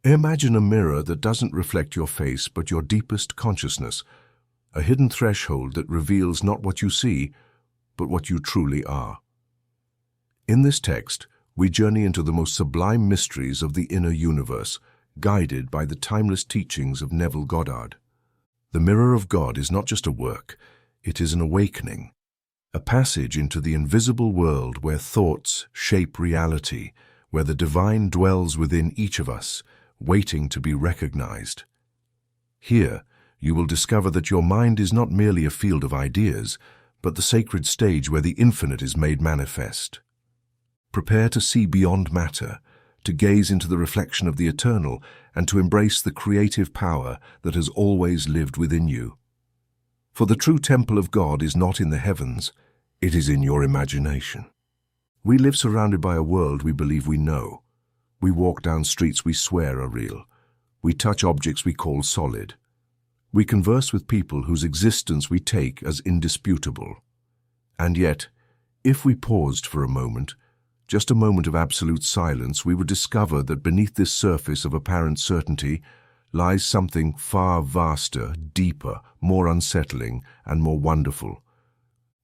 Imagine a mirror that doesn't reflect your face but your deepest consciousness, a hidden threshold that reveals not what you see, but what you truly are. In this text, we journey into the most sublime mysteries of the inner universe, guided by the timeless teachings of Neville Goddard. The Mirror of God is not just a work, it is an awakening, a passage into the invisible world where thoughts shape reality, where the divine dwells within each of us, waiting to be recognized. Here, you will discover that your mind is not merely a field of ideas, but the sacred stage where the infinite is made manifest. Prepare to see beyond matter, to gaze into the reflection of the eternal, and to embrace the creative power that has always lived within you. For the true temple of God is not in the heavens, it is in your imagination. We live surrounded by a world we believe we know. We walk down streets we swear are real. We touch objects we call solid. We converse with people whose existence we take as indisputable. And yet, if we paused for a moment, just a moment of absolute silence, we would discover that beneath this surface of apparent certainty lies something far vaster, deeper, more unsettling, and more wonderful.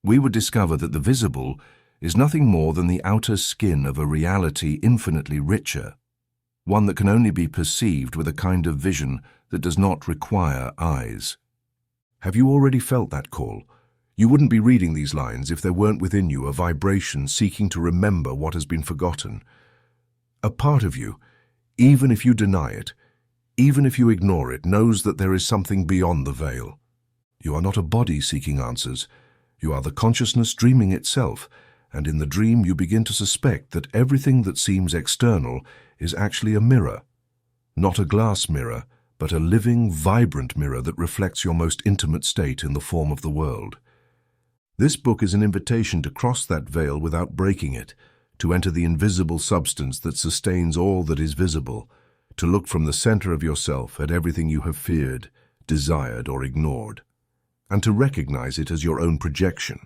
We would discover that the visible is nothing more than the outer skin of a reality infinitely richer, one that can only be perceived with a kind of vision that does not require eyes. Have you already felt that call? You wouldn't be reading these lines if there weren't within you a vibration seeking to remember what has been forgotten. A part of you, even if you deny it, even if you ignore it, knows that there is something beyond the veil. You are not a body seeking answers. You are the consciousness dreaming itself, and in the dream you begin to suspect that everything that seems external is actually a mirror. Not a glass mirror, but a living, vibrant mirror that reflects your most intimate state in the form of the world. This book is an invitation to cross that veil without breaking it, to enter the invisible substance that sustains all that is visible, to look from the center of yourself at everything you have feared, desired, or ignored, and to recognize it as your own projection.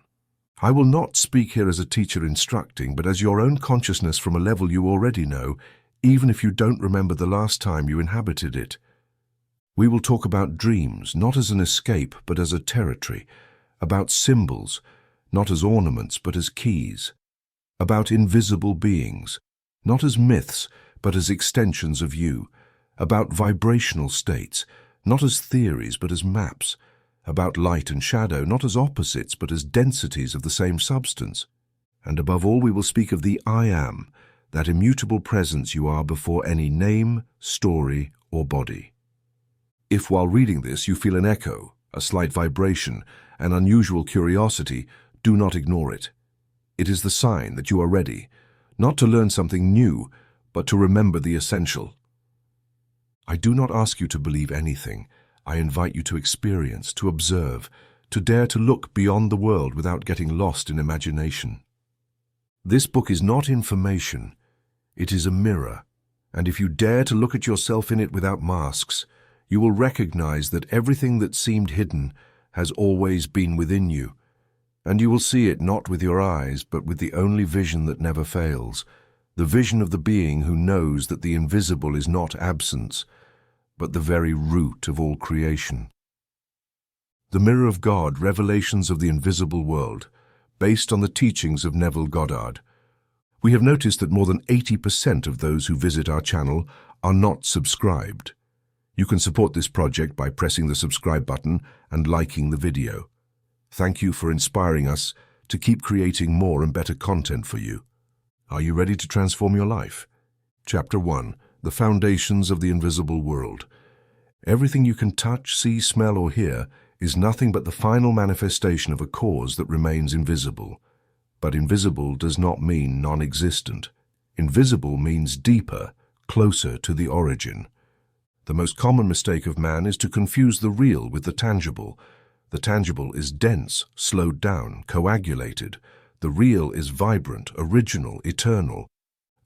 I will not speak here as a teacher instructing, but as your own consciousness from a level you already know, even if you don't remember the last time you inhabited it. We will talk about dreams, not as an escape, but as a territory, about symbols, not as ornaments, but as keys, about invisible beings, not as myths, but as extensions of you, about vibrational states, not as theories, but as maps, about light and shadow, not as opposites, but as densities of the same substance. And above all, we will speak of the I Am, that immutable presence you are before any name, story, or body. If while reading this you feel an echo, a slight vibration, an unusual curiosity, do not ignore it. It is the sign that you are ready, not to learn something new, but to remember the essential. I do not ask you to believe anything. I invite you to experience, to observe, to dare to look beyond the world without getting lost in imagination. This book is not information. It is a mirror, and if you dare to look at yourself in it without masks, you will recognize that everything that seemed hidden has always been within you, and you will see it not with your eyes, but with the only vision that never fails, the vision of the being who knows that the invisible is not absence, but the very root of all creation. The Mirror of God, Revelations of the Invisible World, based on the teachings of Neville Goddard. We have noticed that more than 80% of those who visit our channel are not subscribed. You can support this project by pressing the subscribe button and liking the video. Thank you for inspiring us to keep creating more and better content for you. Are you ready to transform your life? Chapter 1. The Foundations of the Invisible World. Everything you can touch, see, smell, or hear is nothing but the final manifestation of a cause that remains invisible. But invisible does not mean non-existent. Invisible means deeper, closer to the origin. The most common mistake of man is to confuse the real with the tangible. The tangible is dense, slowed down, coagulated. The real is vibrant, original, eternal.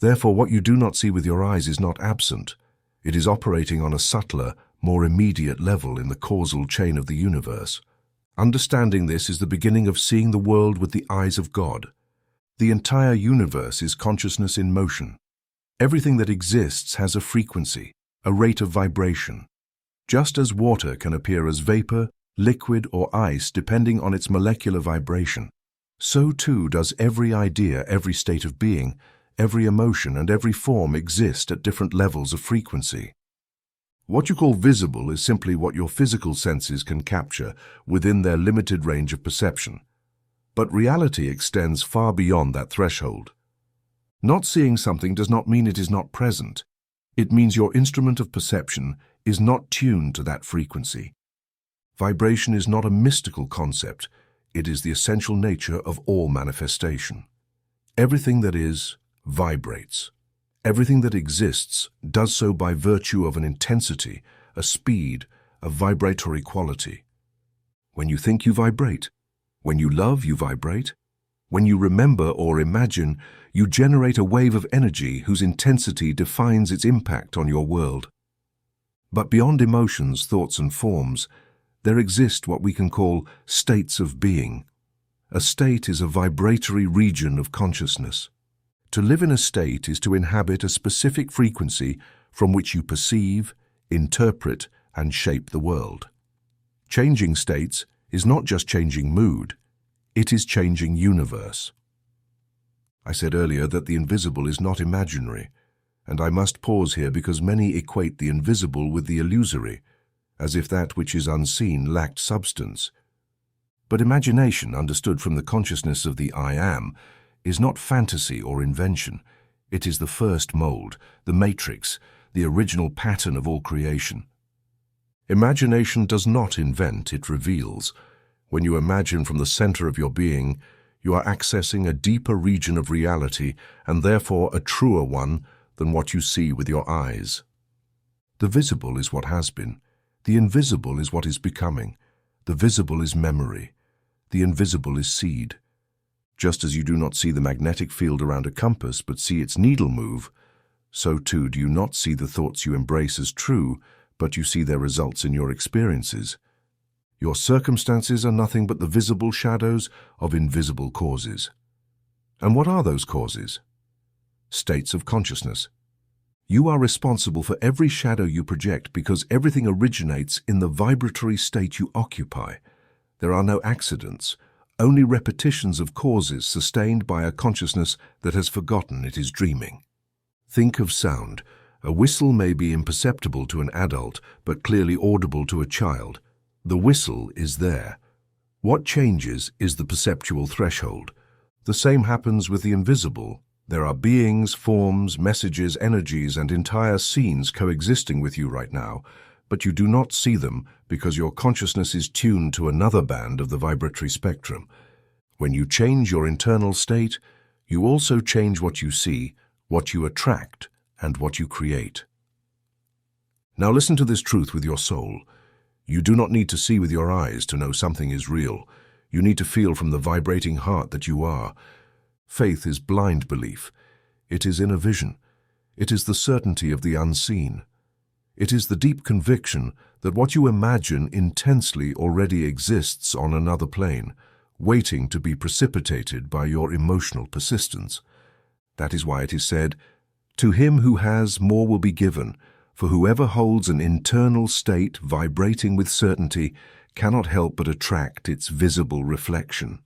Therefore, what you do not see with your eyes is not absent. It is operating on a subtler, more immediate level in the causal chain of the universe. Understanding this is the beginning of seeing the world with the eyes of God. The entire universe is consciousness in motion. Everything that exists has a frequency, a rate of vibration. Just as water can appear as vapor, liquid, or ice depending on its molecular vibration, so too does every idea, every state of being, every emotion, and every form exist at different levels of frequency. What you call visible is simply what your physical senses can capture within their limited range of perception. But reality extends far beyond that threshold. Not seeing something does not mean it is not present. It means your instrument of perception is not tuned to that frequency. Vibration is not a mystical concept. It is the essential nature of all manifestation. Everything that is vibrates. Everything that exists does so by virtue of an intensity, a speed, a vibratory quality. When you think, you vibrate. When you love, you vibrate. When you remember or imagine, you generate a wave of energy whose intensity defines its impact on your world. But beyond emotions, thoughts, and forms, there exist what we can call states of being. A state is a vibratory region of consciousness. To live in a state is to inhabit a specific frequency from which you perceive, interpret, and shape the world. Changing states is not just changing mood, it is changing universe. I said earlier that the invisible is not imaginary, and I must pause here because many equate the invisible with the illusory, as if that which is unseen lacked substance. But imagination, understood from the consciousness of the I Am, is not fantasy or invention. It is the first mold, the matrix, the original pattern of all creation. Imagination does not invent, it reveals. When you imagine from the center of your being, you are accessing a deeper region of reality and therefore a truer one than what you see with your eyes. The visible is what has been. The invisible is what is becoming. The visible is memory. The invisible is seed. Just as you do not see the magnetic field around a compass but see its needle move, so too do you not see the thoughts you embrace as true, but you see their results in your experiences. Your circumstances are nothing but the visible shadows of invisible causes. And what are those causes? States of consciousness. You are responsible for every shadow you project because everything originates in the vibratory state you occupy. There are no accidents, only repetitions of causes sustained by a consciousness that has forgotten it is dreaming. Think of sound. A whistle may be imperceptible to an adult, but clearly audible to a child. The whistle is there. What changes is the perceptual threshold. The same happens with the invisible. There are beings, forms, messages, energies, and entire scenes coexisting with you right now, but you do not see them because your consciousness is tuned to another band of the vibratory spectrum. When you change your internal state, you also change what you see, what you attract, and what you create. Now listen to this truth with your soul. You do not need to see with your eyes to know something is real. You need to feel from the vibrating heart that you are. Faith is blind belief. It is inner vision. It is the certainty of the unseen. It is the deep conviction that what you imagine intensely already exists on another plane, waiting to be precipitated by your emotional persistence. That is why it is said, "To him who has, more will be given," for whoever holds an internal state vibrating with certainty cannot help but attract its visible reflection.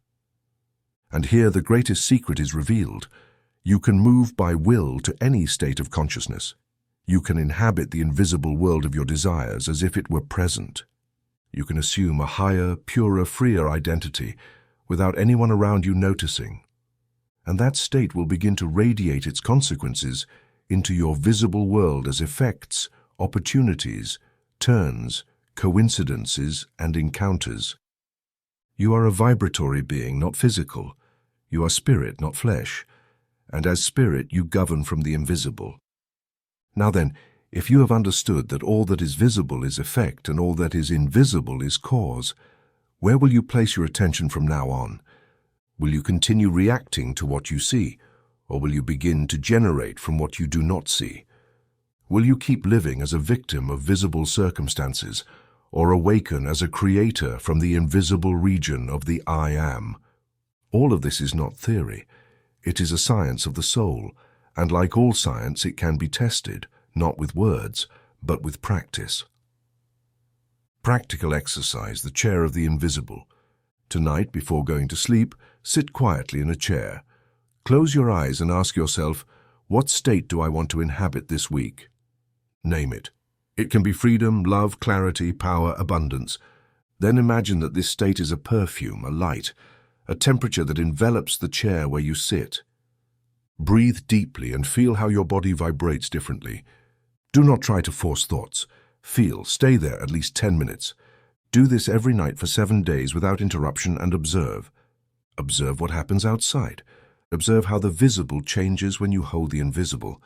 And here the greatest secret is revealed. You can move by will to any state of consciousness. You can inhabit the invisible world of your desires as if it were present. You can assume a higher, purer, freer identity without anyone around you noticing. And that state will begin to radiate its consequences into your visible world as effects, opportunities, turns, coincidences, and encounters. You are a vibratory being, not physical. You are spirit, not flesh. And as spirit, you govern from the invisible. Now then, if you have understood that all that is visible is effect and all that is invisible is cause, where will you place your attention from now on? Will you continue reacting to what you see, or will you begin to generate from what you do not see? Will you keep living as a victim of visible circumstances, or awaken as a creator from the invisible region of the I Am? All of this is not theory. It is a science of the soul, and like all science, it can be tested, not with words, but with practice. Practical exercise, the chair of the invisible. Tonight, before going to sleep, sit quietly in a chair. Close your eyes and ask yourself, what state do I want to inhabit this week? Name it. It can be freedom, love, clarity, power, abundance. Then imagine that this state is a perfume, a light, a temperature that envelops the chair where you sit. Breathe deeply and feel how your body vibrates differently. Do not try to force thoughts. Feel, stay there at least 10 minutes. Do this every night for 7 days without interruption and observe. Observe what happens outside. Observe how the visible changes when you hold the invisible.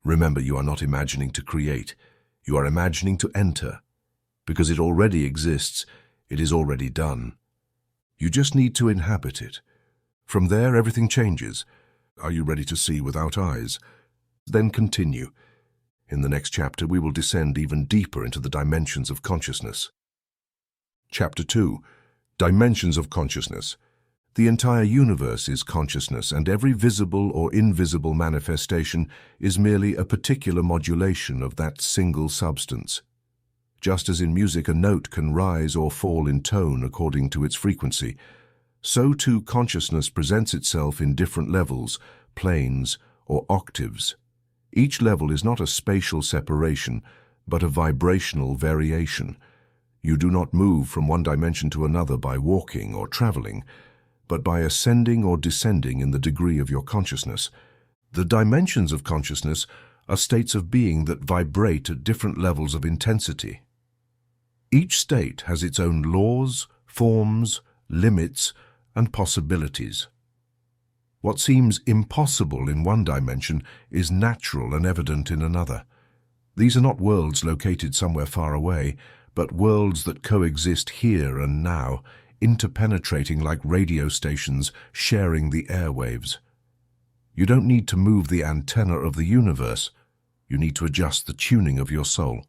Remember, you are not imagining to create. You are imagining to enter. Because it already exists, it is already done. You just need to inhabit it. From there, everything changes. Are you ready to see without eyes? Then continue. In the next chapter, we will descend even deeper into the dimensions of consciousness. Chapter 2. Dimensions of Consciousness. The entire universe is consciousness, and every visible or invisible manifestation is merely a particular modulation of that single substance. Just as in music a note can rise or fall in tone according to its frequency, so too consciousness presents itself in different levels, planes, or octaves. Each level is not a spatial separation, but a vibrational variation. You do not move from one dimension to another by walking or traveling, but by ascending or descending in the degree of your consciousness. The dimensions of consciousness are states of being that vibrate at different levels of intensity. Each state has its own laws, forms, limits, and possibilities. What seems impossible in one dimension is natural and evident in another. These are not worlds located somewhere far away, but worlds that coexist here and now, interpenetrating like radio stations sharing the airwaves. You don't need to move the antenna of the universe. You need to adjust the tuning of your soul.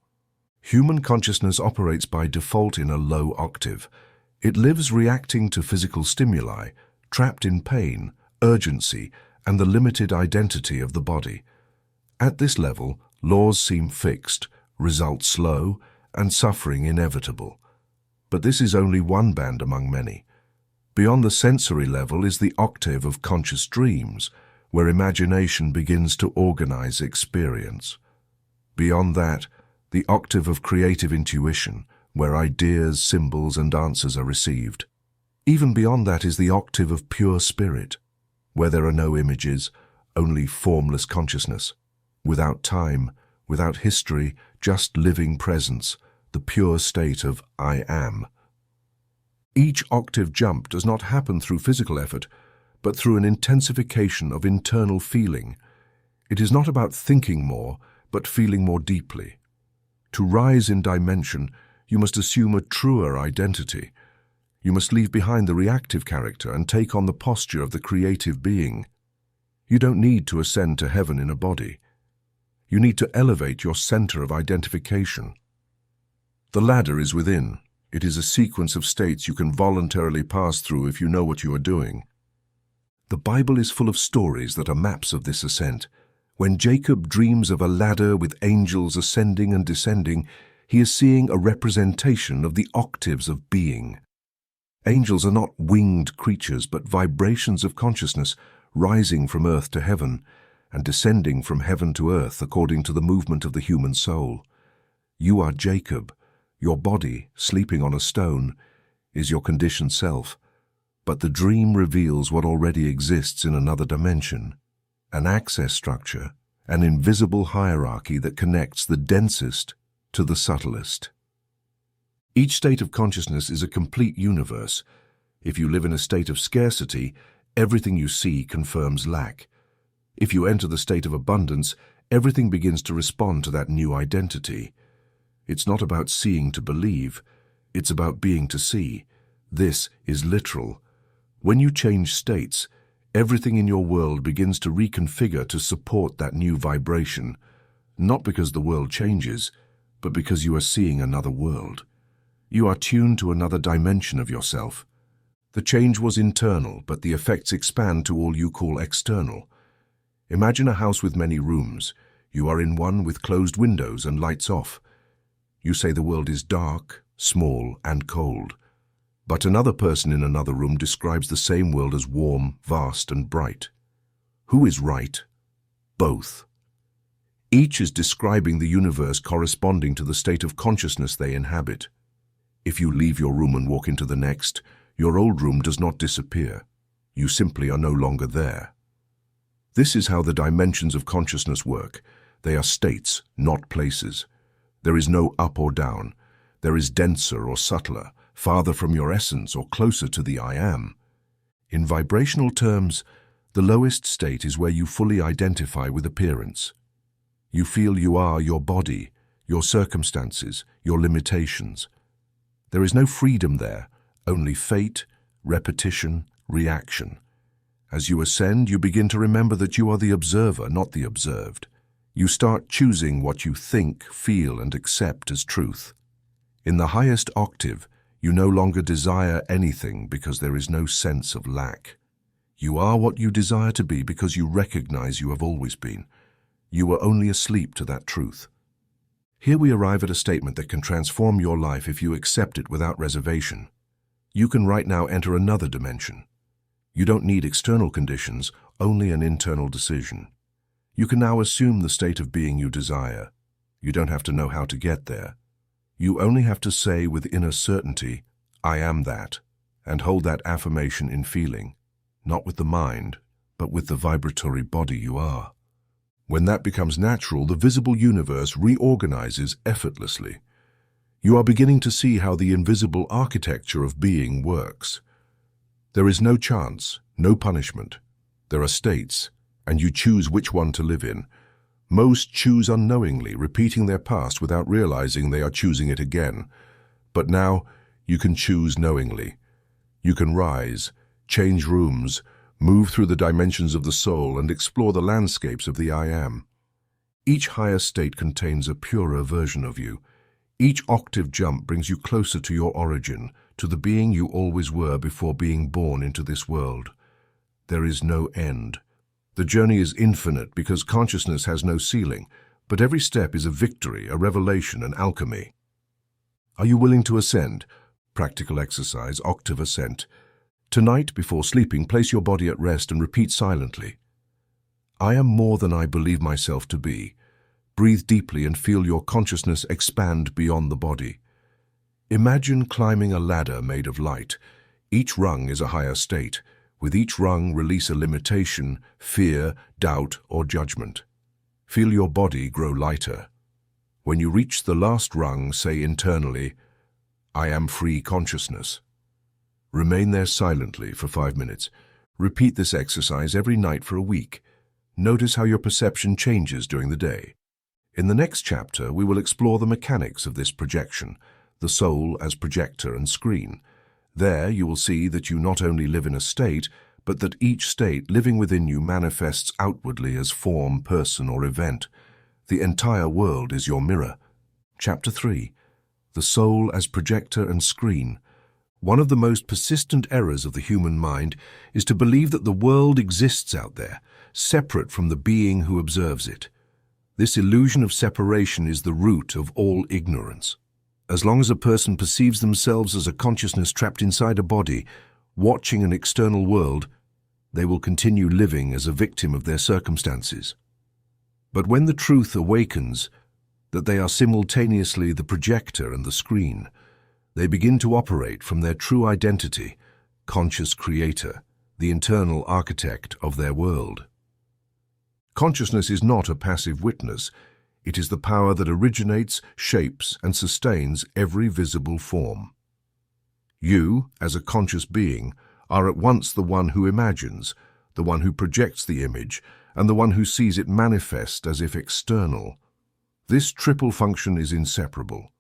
Human consciousness operates by default in a low octave. It lives reacting to physical stimuli, trapped in pain, urgency, and the limited identity of the body. At this level, laws seem fixed, results slow, and suffering inevitable. But this is only one band among many. Beyond the sensory level is the octave of conscious dreams, where imagination begins to organize experience. Beyond that, the octave of creative intuition, where ideas, symbols, and answers are received. Even beyond that is the octave of pure spirit, where there are no images, only formless consciousness. Without time, without history, just living presence, the pure state of I am. Each octave jump does not happen through physical effort, but through an intensification of internal feeling. It is not about thinking more, but feeling more deeply. To rise in dimension, you must assume a truer identity. You must leave behind the reactive character and take on the posture of the creative being. You don't need to ascend to heaven in a body. You need to elevate your center of identification. The ladder is within. It is a sequence of states you can voluntarily pass through if you know what you are doing. The Bible is full of stories that are maps of this ascent. When Jacob dreams of a ladder with angels ascending and descending, he is seeing a representation of the octaves of being. Angels are not winged creatures, but vibrations of consciousness rising from earth to heaven and descending from heaven to earth according to the movement of the human soul. You are Jacob. Your body, sleeping on a stone, is your conditioned self, but the dream reveals what already exists in another dimension, an access structure, an invisible hierarchy that connects the densest to the subtlest. Each state of consciousness is a complete universe. If you live in a state of scarcity, everything you see confirms lack. If you enter the state of abundance, everything begins to respond to that new identity. It's not about seeing to believe, it's about being to see. This is literal. When you change states, everything in your world begins to reconfigure to support that new vibration, not because the world changes, but because you are seeing another world. You are tuned to another dimension of yourself. The change was internal, but the effects expand to all you call external. Imagine a house with many rooms. You are in one with closed windows and lights off. You say the world is dark, small, and cold. But another person in another room describes the same world as warm, vast, and bright. Who is right? Both. Each is describing the universe corresponding to the state of consciousness they inhabit. If you leave your room and walk into the next, your old room does not disappear. You simply are no longer there. This is how the dimensions of consciousness work. They are states, not places. There is no up or down. There is denser or subtler, farther from your essence or closer to the I am. In vibrational terms, the lowest state is where you fully identify with appearance. You feel you are your body, your circumstances, your limitations. There is no freedom there, only fate, repetition, reaction. As you ascend, you begin to remember that you are the observer, not the observed. You start choosing what you think, feel, and accept as truth. In the highest octave, you no longer desire anything because there is no sense of lack. You are what you desire to be because you recognize you have always been. You were only asleep to that truth. Here we arrive at a statement that can transform your life if you accept it without reservation. You can right now enter another dimension. You don't need external conditions, only an internal decision. You can now assume the state of being you desire. You don't have to know how to get there. You only have to say with inner certainty, I am that, and hold that affirmation in feeling, not with the mind, but with the vibratory body you are. When that becomes natural, the visible universe reorganizes effortlessly. You are beginning to see how the invisible architecture of being works. There is no chance, no punishment. There are states, and you choose which one to live in. Most choose unknowingly, repeating their past without realizing they are choosing it again. But now, you can choose knowingly. You can rise, change rooms, move through the dimensions of the soul, and explore the landscapes of the I am. Each higher state contains a purer version of you. Each octave jump brings you closer to your origin, to the being you always were before being born into this world. There is no end. The journey is infinite because consciousness has no ceiling, but every step is a victory, a revelation, an alchemy. Are you willing to ascend? Practical exercise, octave ascent. Tonight, before sleeping, place your body at rest and repeat silently. I am more than I believe myself to be. Breathe deeply and feel your consciousness expand beyond the body. Imagine climbing a ladder made of light. Each rung is a higher state. With each rung, release a limitation, fear, doubt, or judgment. Feel your body grow lighter. When you reach the last rung, say internally, I am free consciousness. Remain there silently for 5 minutes. Repeat this exercise every night for a week. Notice how your perception changes during the day. In the next chapter, we will explore the mechanics of this projection, the soul as projector and screen. There you will see that you not only live in a state, but that each state living within you manifests outwardly as form, person, or event. The entire world is your mirror. Chapter 3. The soul as projector and screen. One of the most persistent errors of the human mind is to believe that the world exists out there, separate from the being who observes it. This illusion of separation is the root of all ignorance. As long as a person perceives themselves as a consciousness trapped inside a body, watching an external world, they will continue living as a victim of their circumstances. But when the truth awakens, that they are simultaneously the projector and the screen, they begin to operate from their true identity, conscious creator, the internal architect of their world. Consciousness is not a passive witness. It is the power that originates, shapes, and sustains every visible form. You, as a conscious being, are at once the one who imagines, the one who projects the image, and the one who sees it manifest as if external. This triple function is inseparable.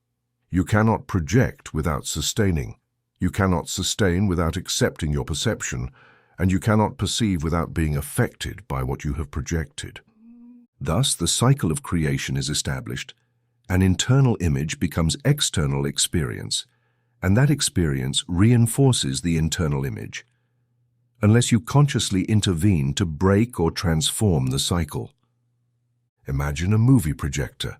You cannot project without sustaining. You cannot sustain without accepting your perception, and you cannot perceive without being affected by what you have projected. Thus, the cycle of creation is established. An internal image becomes external experience, and that experience reinforces the internal image, unless you consciously intervene to break or transform the cycle. Imagine a movie projector.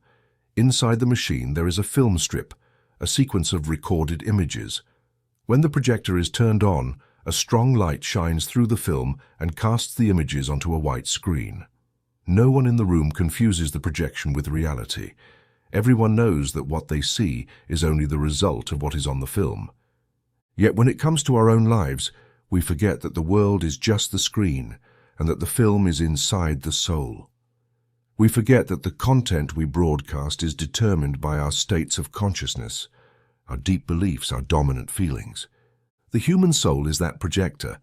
Inside the machine there is a film strip, a sequence of recorded images. When the projector is turned on, a strong light shines through the film and casts the images onto a white screen. No one in the room confuses the projection with reality. Everyone knows that what they see is only the result of what is on the film. Yet when it comes to our own lives, we forget that the world is just the screen and that the film is inside the soul. We forget that the content we broadcast is determined by our states of consciousness, our deep beliefs, our dominant feelings. The human soul is that projector,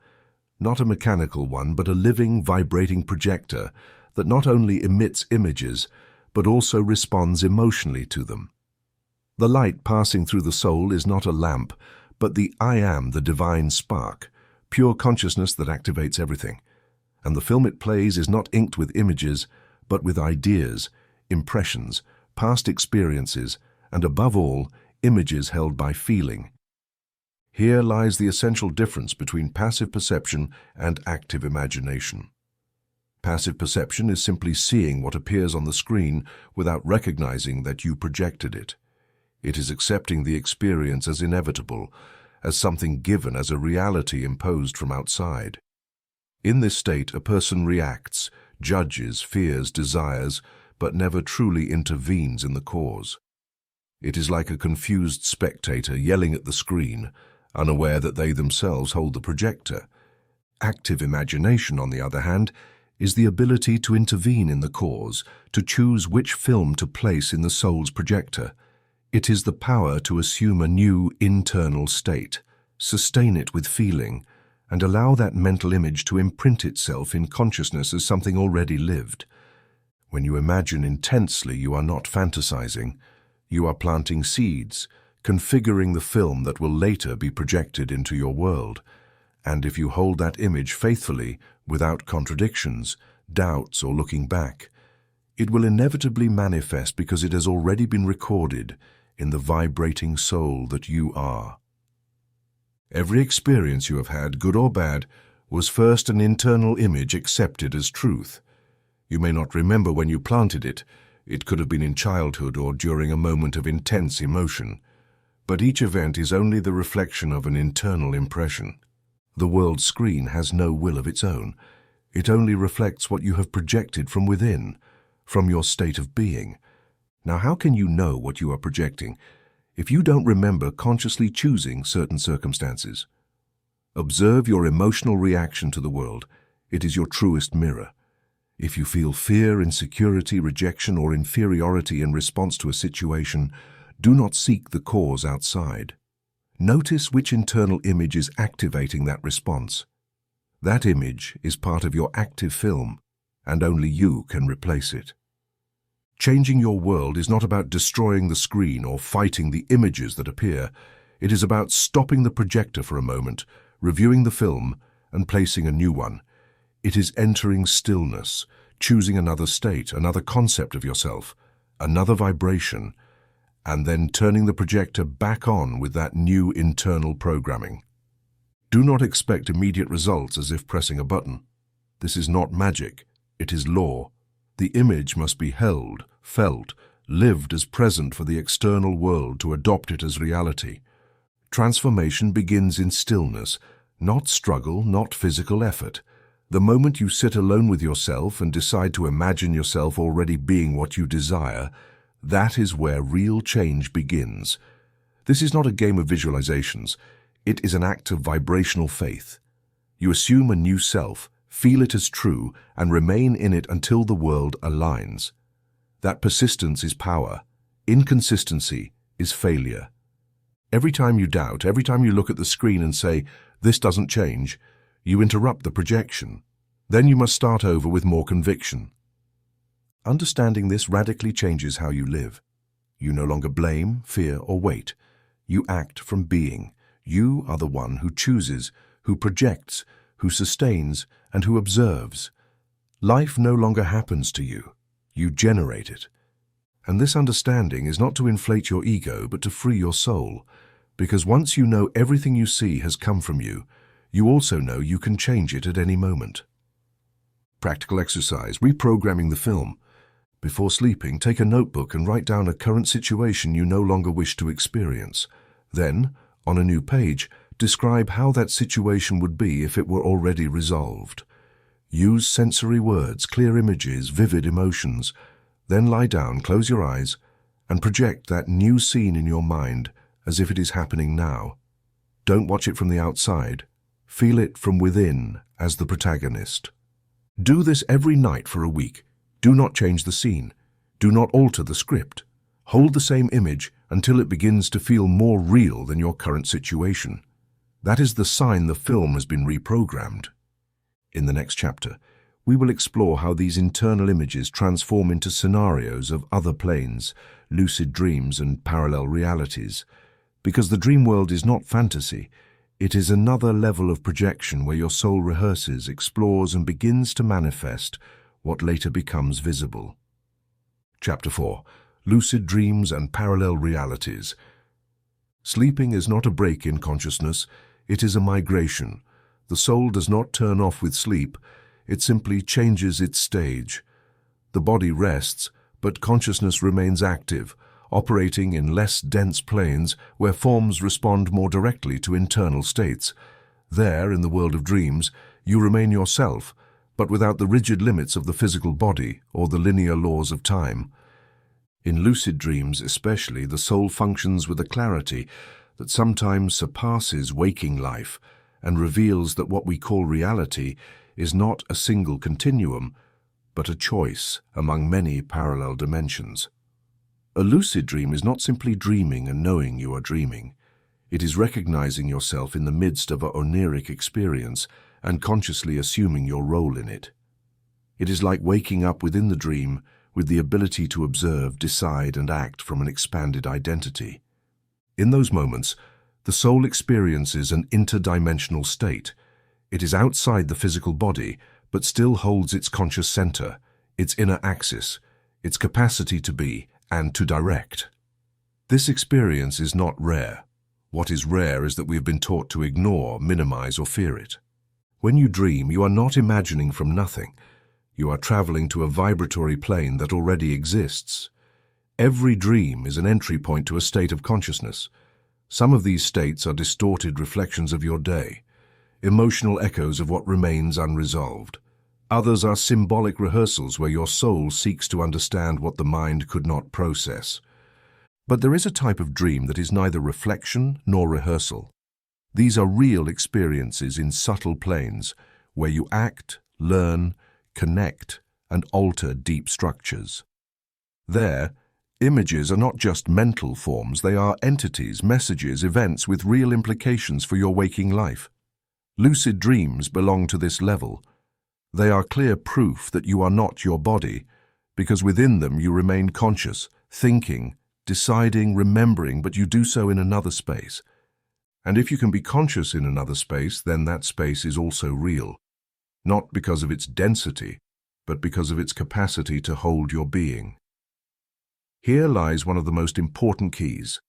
not a mechanical one, but a living, vibrating projector that not only emits images, but also responds emotionally to them. The light passing through the soul is not a lamp, but the I am, the divine spark, pure consciousness that activates everything. And the film it plays is not inked with images, but with ideas, impressions, past experiences, and above all, images held by feeling. Here lies the essential difference between passive perception and active imagination. Passive perception is simply seeing what appears on the screen without recognizing that you projected it. It is accepting the experience as inevitable, as something given, as a reality imposed from outside. In this state, a person reacts, judges, fears, desires, but never truly intervenes in the cause. It is like a confused spectator yelling at the screen, unaware that they themselves hold the projector. Active imagination, on the other hand, is the ability to intervene in the cause, to choose which film to place in the soul's projector. It is the power to assume a new internal state, sustain it with feeling, and allow that mental image to imprint itself in consciousness as something already lived. When you imagine intensely, you are not fantasizing. You are planting seeds, configuring the film that will later be projected into your world. And if you hold that image faithfully, without contradictions, doubts, or looking back, it will inevitably manifest because it has already been recorded in the vibrating soul that you are. Every experience you have had, good or bad, was first an internal image accepted as truth. You may not remember when you planted it. It could have been in childhood or during a moment of intense emotion. But each event is only the reflection of an internal impression. The world screen has no will of its own. It only reflects what you have projected from within, from your state of being. Now, how can you know what you are projecting if you don't remember consciously choosing certain circumstances? Observe your emotional reaction to the world. It is your truest mirror. If you feel fear, insecurity, rejection, or inferiority in response to a situation, do not seek the cause outside. Notice which internal image is activating that response. That image is part of your active film, and only you can replace it. Changing your world is not about destroying the screen or fighting the images that appear. It is about stopping the projector for a moment, reviewing the film, and placing a new one. It is entering stillness, choosing another state, another concept of yourself, another vibration, and then turning the projector back on with that new internal programming. Do not expect immediate results as if pressing a button. This is not magic, it is law. The image must be held, felt, lived as present for the external world to adopt it as reality. Transformation begins in stillness, not struggle, not physical effort. The moment you sit alone with yourself and decide to imagine yourself already being what you desire, that is where real change begins. This is not a game of visualizations. It is an act of vibrational faith. You assume a new self, feel it as true, and remain in it until the world aligns. That persistence is power. Inconsistency is failure. Every time you doubt, every time you look at the screen and say, "This doesn't change," you interrupt the projection. Then you must start over with more conviction. Understanding this radically changes how you live. You no longer blame, fear, or wait. You act from being. You are the one who chooses, who projects, who sustains, and who observes. Life no longer happens to you. You generate it. And this understanding is not to inflate your ego, but to free your soul. Because once you know everything you see has come from you, you also know you can change it at any moment. Practical exercise, reprogramming the film. Before sleeping, take a notebook and write down a current situation you no longer wish to experience. Then, on a new page, describe how that situation would be if it were already resolved. Use sensory words, clear images, vivid emotions. Then lie down, close your eyes, and project that new scene in your mind as if it is happening now. Don't watch it from the outside. Feel it from within as the protagonist. Do this every night for a week. Do not change the scene. Do not alter the script. Hold the same image until it begins to feel more real than your current situation. That is the sign the film has been reprogrammed. In the next chapter, we will explore how these internal images transform into scenarios of other planes, lucid dreams, and parallel realities. Because the dream world is not fantasy, it is another level of projection where your soul rehearses, explores, and begins to manifest what later becomes visible. Chapter 4. Lucid Dreams and Parallel Realities. Sleeping is not a break in consciousness, it is a migration. The soul does not turn off with sleep, it simply changes its stage. The body rests, but consciousness remains active, operating in less dense planes where forms respond more directly to internal states. There, in the world of dreams, you remain yourself, but without the rigid limits of the physical body or the linear laws of time. In lucid dreams especially, the soul functions with a clarity that sometimes surpasses waking life and reveals that what we call reality is not a single continuum, but a choice among many parallel dimensions. A lucid dream is not simply dreaming and knowing you are dreaming. It is recognizing yourself in the midst of an oniric experience and consciously assuming your role in it. It is like waking up within the dream with the ability to observe, decide, and act from an expanded identity. In those moments, the soul experiences an interdimensional state. It is outside the physical body, but still holds its conscious center, its inner axis, its capacity to be and to direct. This experience is not rare. What is rare is that we have been taught to ignore, minimize, or fear it. When you dream, you are not imagining from nothing. You are traveling to a vibratory plane that already exists. Every dream is an entry point to a state of consciousness. Some of these states are distorted reflections of your day, emotional echoes of what remains unresolved. Others are symbolic rehearsals where your soul seeks to understand what the mind could not process. But there is a type of dream that is neither reflection nor rehearsal. These are real experiences in subtle planes where you act, learn, connect, and alter deep structures. There, images are not just mental forms, they are entities, messages, events with real implications for your waking life. Lucid dreams belong to this level. They are clear proof that you are not your body, because within them you remain conscious, thinking, deciding, remembering, but you do so in another space. And if you can be conscious in another space, then that space is also real, not because of its density, but because of its capacity to hold your being. Here lies one of the most important keys.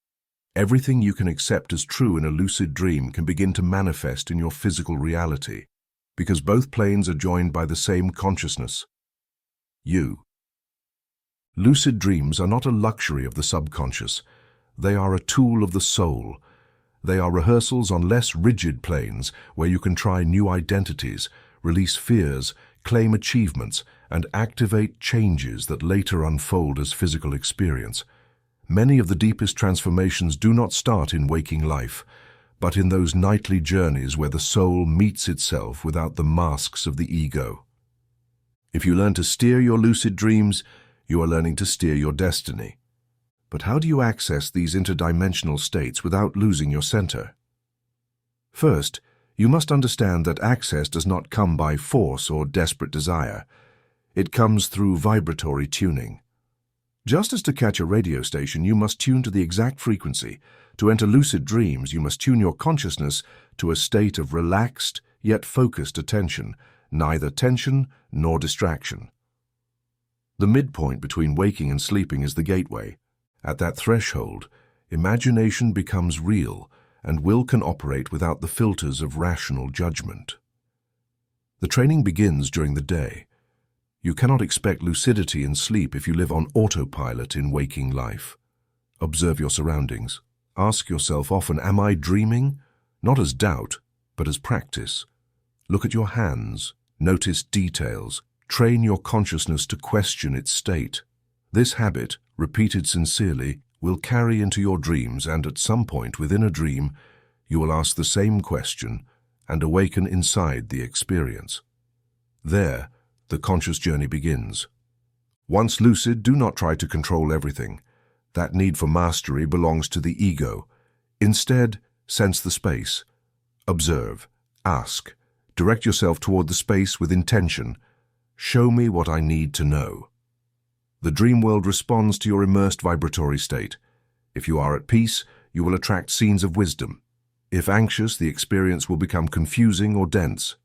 Everything you can accept as true in a lucid dream can begin to manifest in your physical reality, because both planes are joined by the same consciousness, you. Lucid dreams are not a luxury of the subconscious. They are a tool of the soul. They are rehearsals on less rigid planes where you can try new identities, release fears, claim achievements, and activate changes that later unfold as physical experience. Many of the deepest transformations do not start in waking life, but in those nightly journeys where the soul meets itself without the masks of the ego. If you learn to steer your lucid dreams, you are learning to steer your destiny. But how do you access these interdimensional states without losing your center? First, you must understand that access does not come by force or desperate desire. It comes through vibratory tuning. Just as to catch a radio station, you must tune to the exact frequency. To enter lucid dreams, you must tune your consciousness to a state of relaxed yet focused attention, neither tension nor distraction. The midpoint between waking and sleeping is the gateway. At that threshold, imagination becomes real, and will can operate without the filters of rational judgment. The training begins during the day. You cannot expect lucidity in sleep if you live on autopilot in waking life. Observe your surroundings. Ask yourself often, am I dreaming? Not as doubt, but as practice. Look at your hands. Notice details. Train your consciousness to question its state. This habit, repeated sincerely, will carry into your dreams, and at some point within a dream, you will ask the same question and awaken inside the experience. There, the conscious journey begins. Once lucid, do not try to control everything. That need for mastery belongs to the ego. Instead, sense the space. Observe. Ask. Direct yourself toward the space with intention. Show me what I need to know. The dream world responds to your immersed vibratory state. If you are at peace, you will attract scenes of wisdom. If anxious, the experience will become confusing or dense.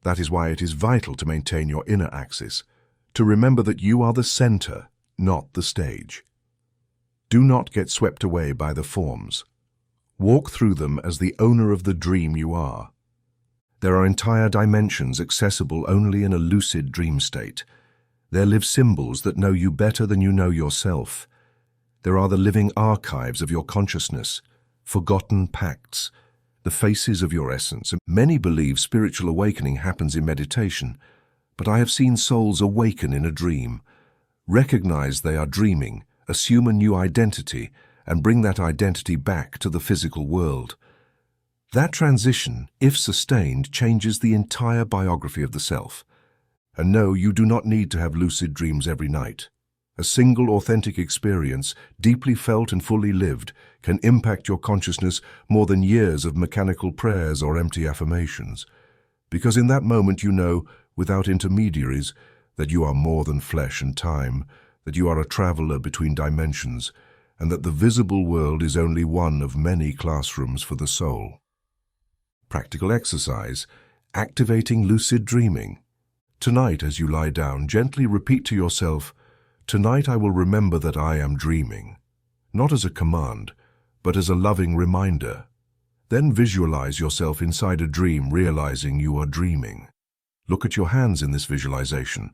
That is why it is vital to maintain your inner axis, to remember that you are the center, not the stage. Do not get swept away by the forms. Walk through them as the owner of the dream you are. There are entire dimensions accessible only in a lucid dream state. There live symbols that know you better than you know yourself. There are the living archives of your consciousness, forgotten pacts, the faces of your essence. Many believe spiritual awakening happens in meditation, but I have seen souls awaken in a dream. Recognize they are dreaming, assume a new identity, and bring that identity back to the physical world. That transition, if sustained, changes the entire biography of the self. And no, you do not need to have lucid dreams every night. A single authentic experience, deeply felt and fully lived, can impact your consciousness more than years of mechanical prayers or empty affirmations. Because in that moment you know, without intermediaries, that you are more than flesh and time, that you are a traveler between dimensions, and that the visible world is only one of many classrooms for the soul. Practical exercise, activating lucid dreaming. Tonight, as you lie down, gently repeat to yourself, "Tonight I will remember that I am dreaming," not as a command, but as a loving reminder. Then visualize yourself inside a dream, realizing you are dreaming. Look at your hands in this visualization.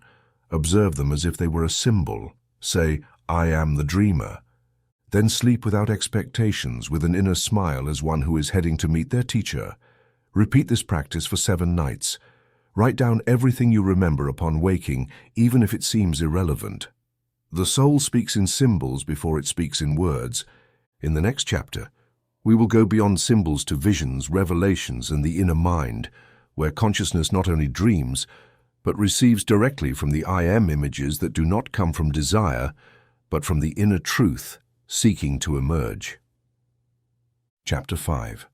Observe them as if they were a symbol. Say, "I am the dreamer." Then sleep without expectations, with an inner smile as one who is heading to meet their teacher. Repeat this practice for 7 nights. Write down everything you remember upon waking, even if it seems irrelevant. The soul speaks in symbols before it speaks in words. In the next chapter, we will go beyond symbols to visions, revelations, and the inner mind, where consciousness not only dreams, but receives directly from the I am images that do not come from desire, but from the inner truth seeking to emerge. Chapter 5.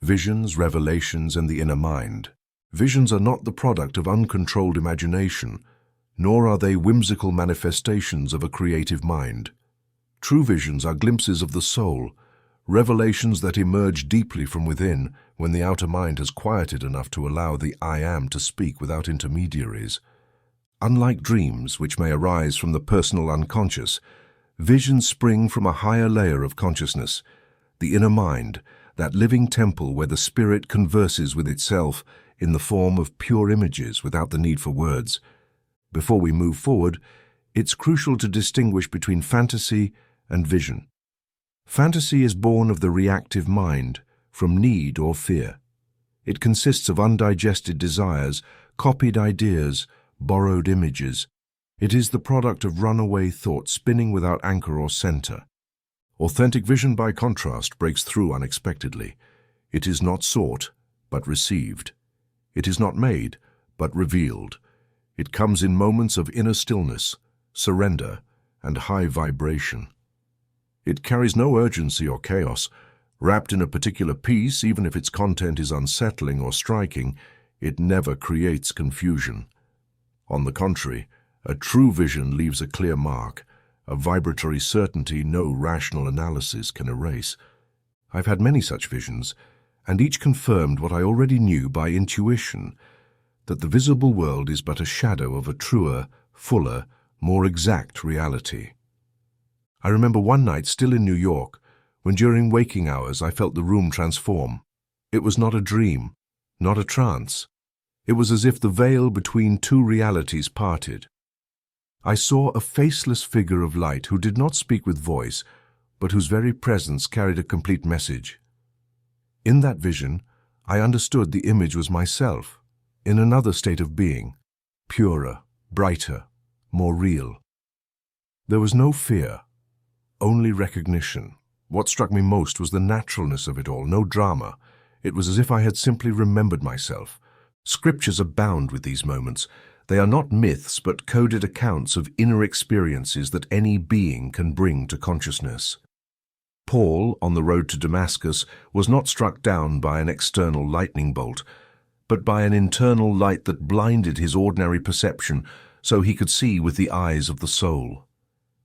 Visions, Revelations, and the Inner Mind. Visions are not the product of uncontrolled imagination, nor are they whimsical manifestations of a creative mind. True visions are glimpses of the soul, revelations that emerge deeply from within when the outer mind has quieted enough to allow the I am to speak without intermediaries. Unlike dreams, which may arise from the personal unconscious, visions spring from a higher layer of consciousness, the inner mind, that living temple where the spirit converses with itself in the form of pure images without the need for words. Before we move forward, it's crucial to distinguish between fantasy and vision. Fantasy is born of the reactive mind, from need or fear. It consists of undigested desires, copied ideas, borrowed images. It is the product of runaway thought spinning without anchor or center. Authentic vision, by contrast, breaks through unexpectedly. It is not sought, but received. It is not made, but revealed. It comes in moments of inner stillness, surrender, and high vibration. It carries no urgency or chaos. Wrapped in a particular piece, even if its content is unsettling or striking, it never creates confusion. On the contrary, a true vision leaves a clear mark, a vibratory certainty no rational analysis can erase. I've had many such visions, and each confirmed what I already knew by intuition, that the visible world is but a shadow of a truer, fuller, more exact reality. I remember one night still in New York, when during waking hours I felt the room transform. It was not a dream, not a trance. It was as if the veil between two realities parted. I saw a faceless figure of light who did not speak with voice, but whose very presence carried a complete message. In that vision, I understood the image was myself, in another state of being, purer, brighter, more real. There was no fear, only recognition. What struck me most was the naturalness of it all, no drama. It was as if I had simply remembered myself. Scriptures abound with these moments. They are not myths, but coded accounts of inner experiences that any being can bring to consciousness. Paul, on the road to Damascus, was not struck down by an external lightning bolt, but by an internal light that blinded his ordinary perception so he could see with the eyes of the soul.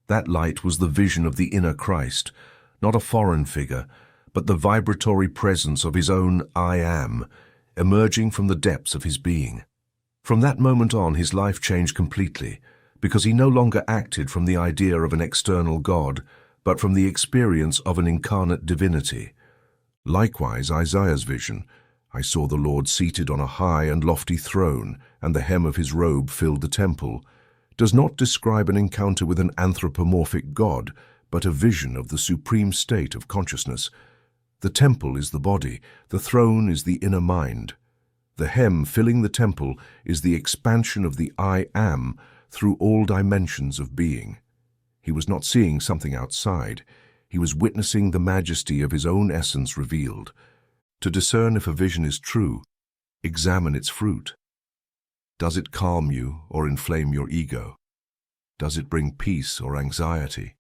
That light was the vision of the inner Christ, not a foreign figure, but the vibratory presence of his own I Am, emerging from the depths of his being. From that moment on, his life changed completely, because he no longer acted from the idea of an external God, but from the experience of an incarnate divinity. Likewise, Isaiah's vision, I saw the Lord seated on a high and lofty throne, and the hem of his robe filled the temple, does not describe an encounter with an anthropomorphic God, but a vision of the supreme state of consciousness. The temple is the body, the throne is the inner mind. The hem filling the temple is the expansion of the I Am through all dimensions of being. He was not seeing something outside. He was witnessing the majesty of his own essence revealed. To discern if a vision is true, examine its fruit. Does it calm you or inflame your ego? Does it bring peace or anxiety?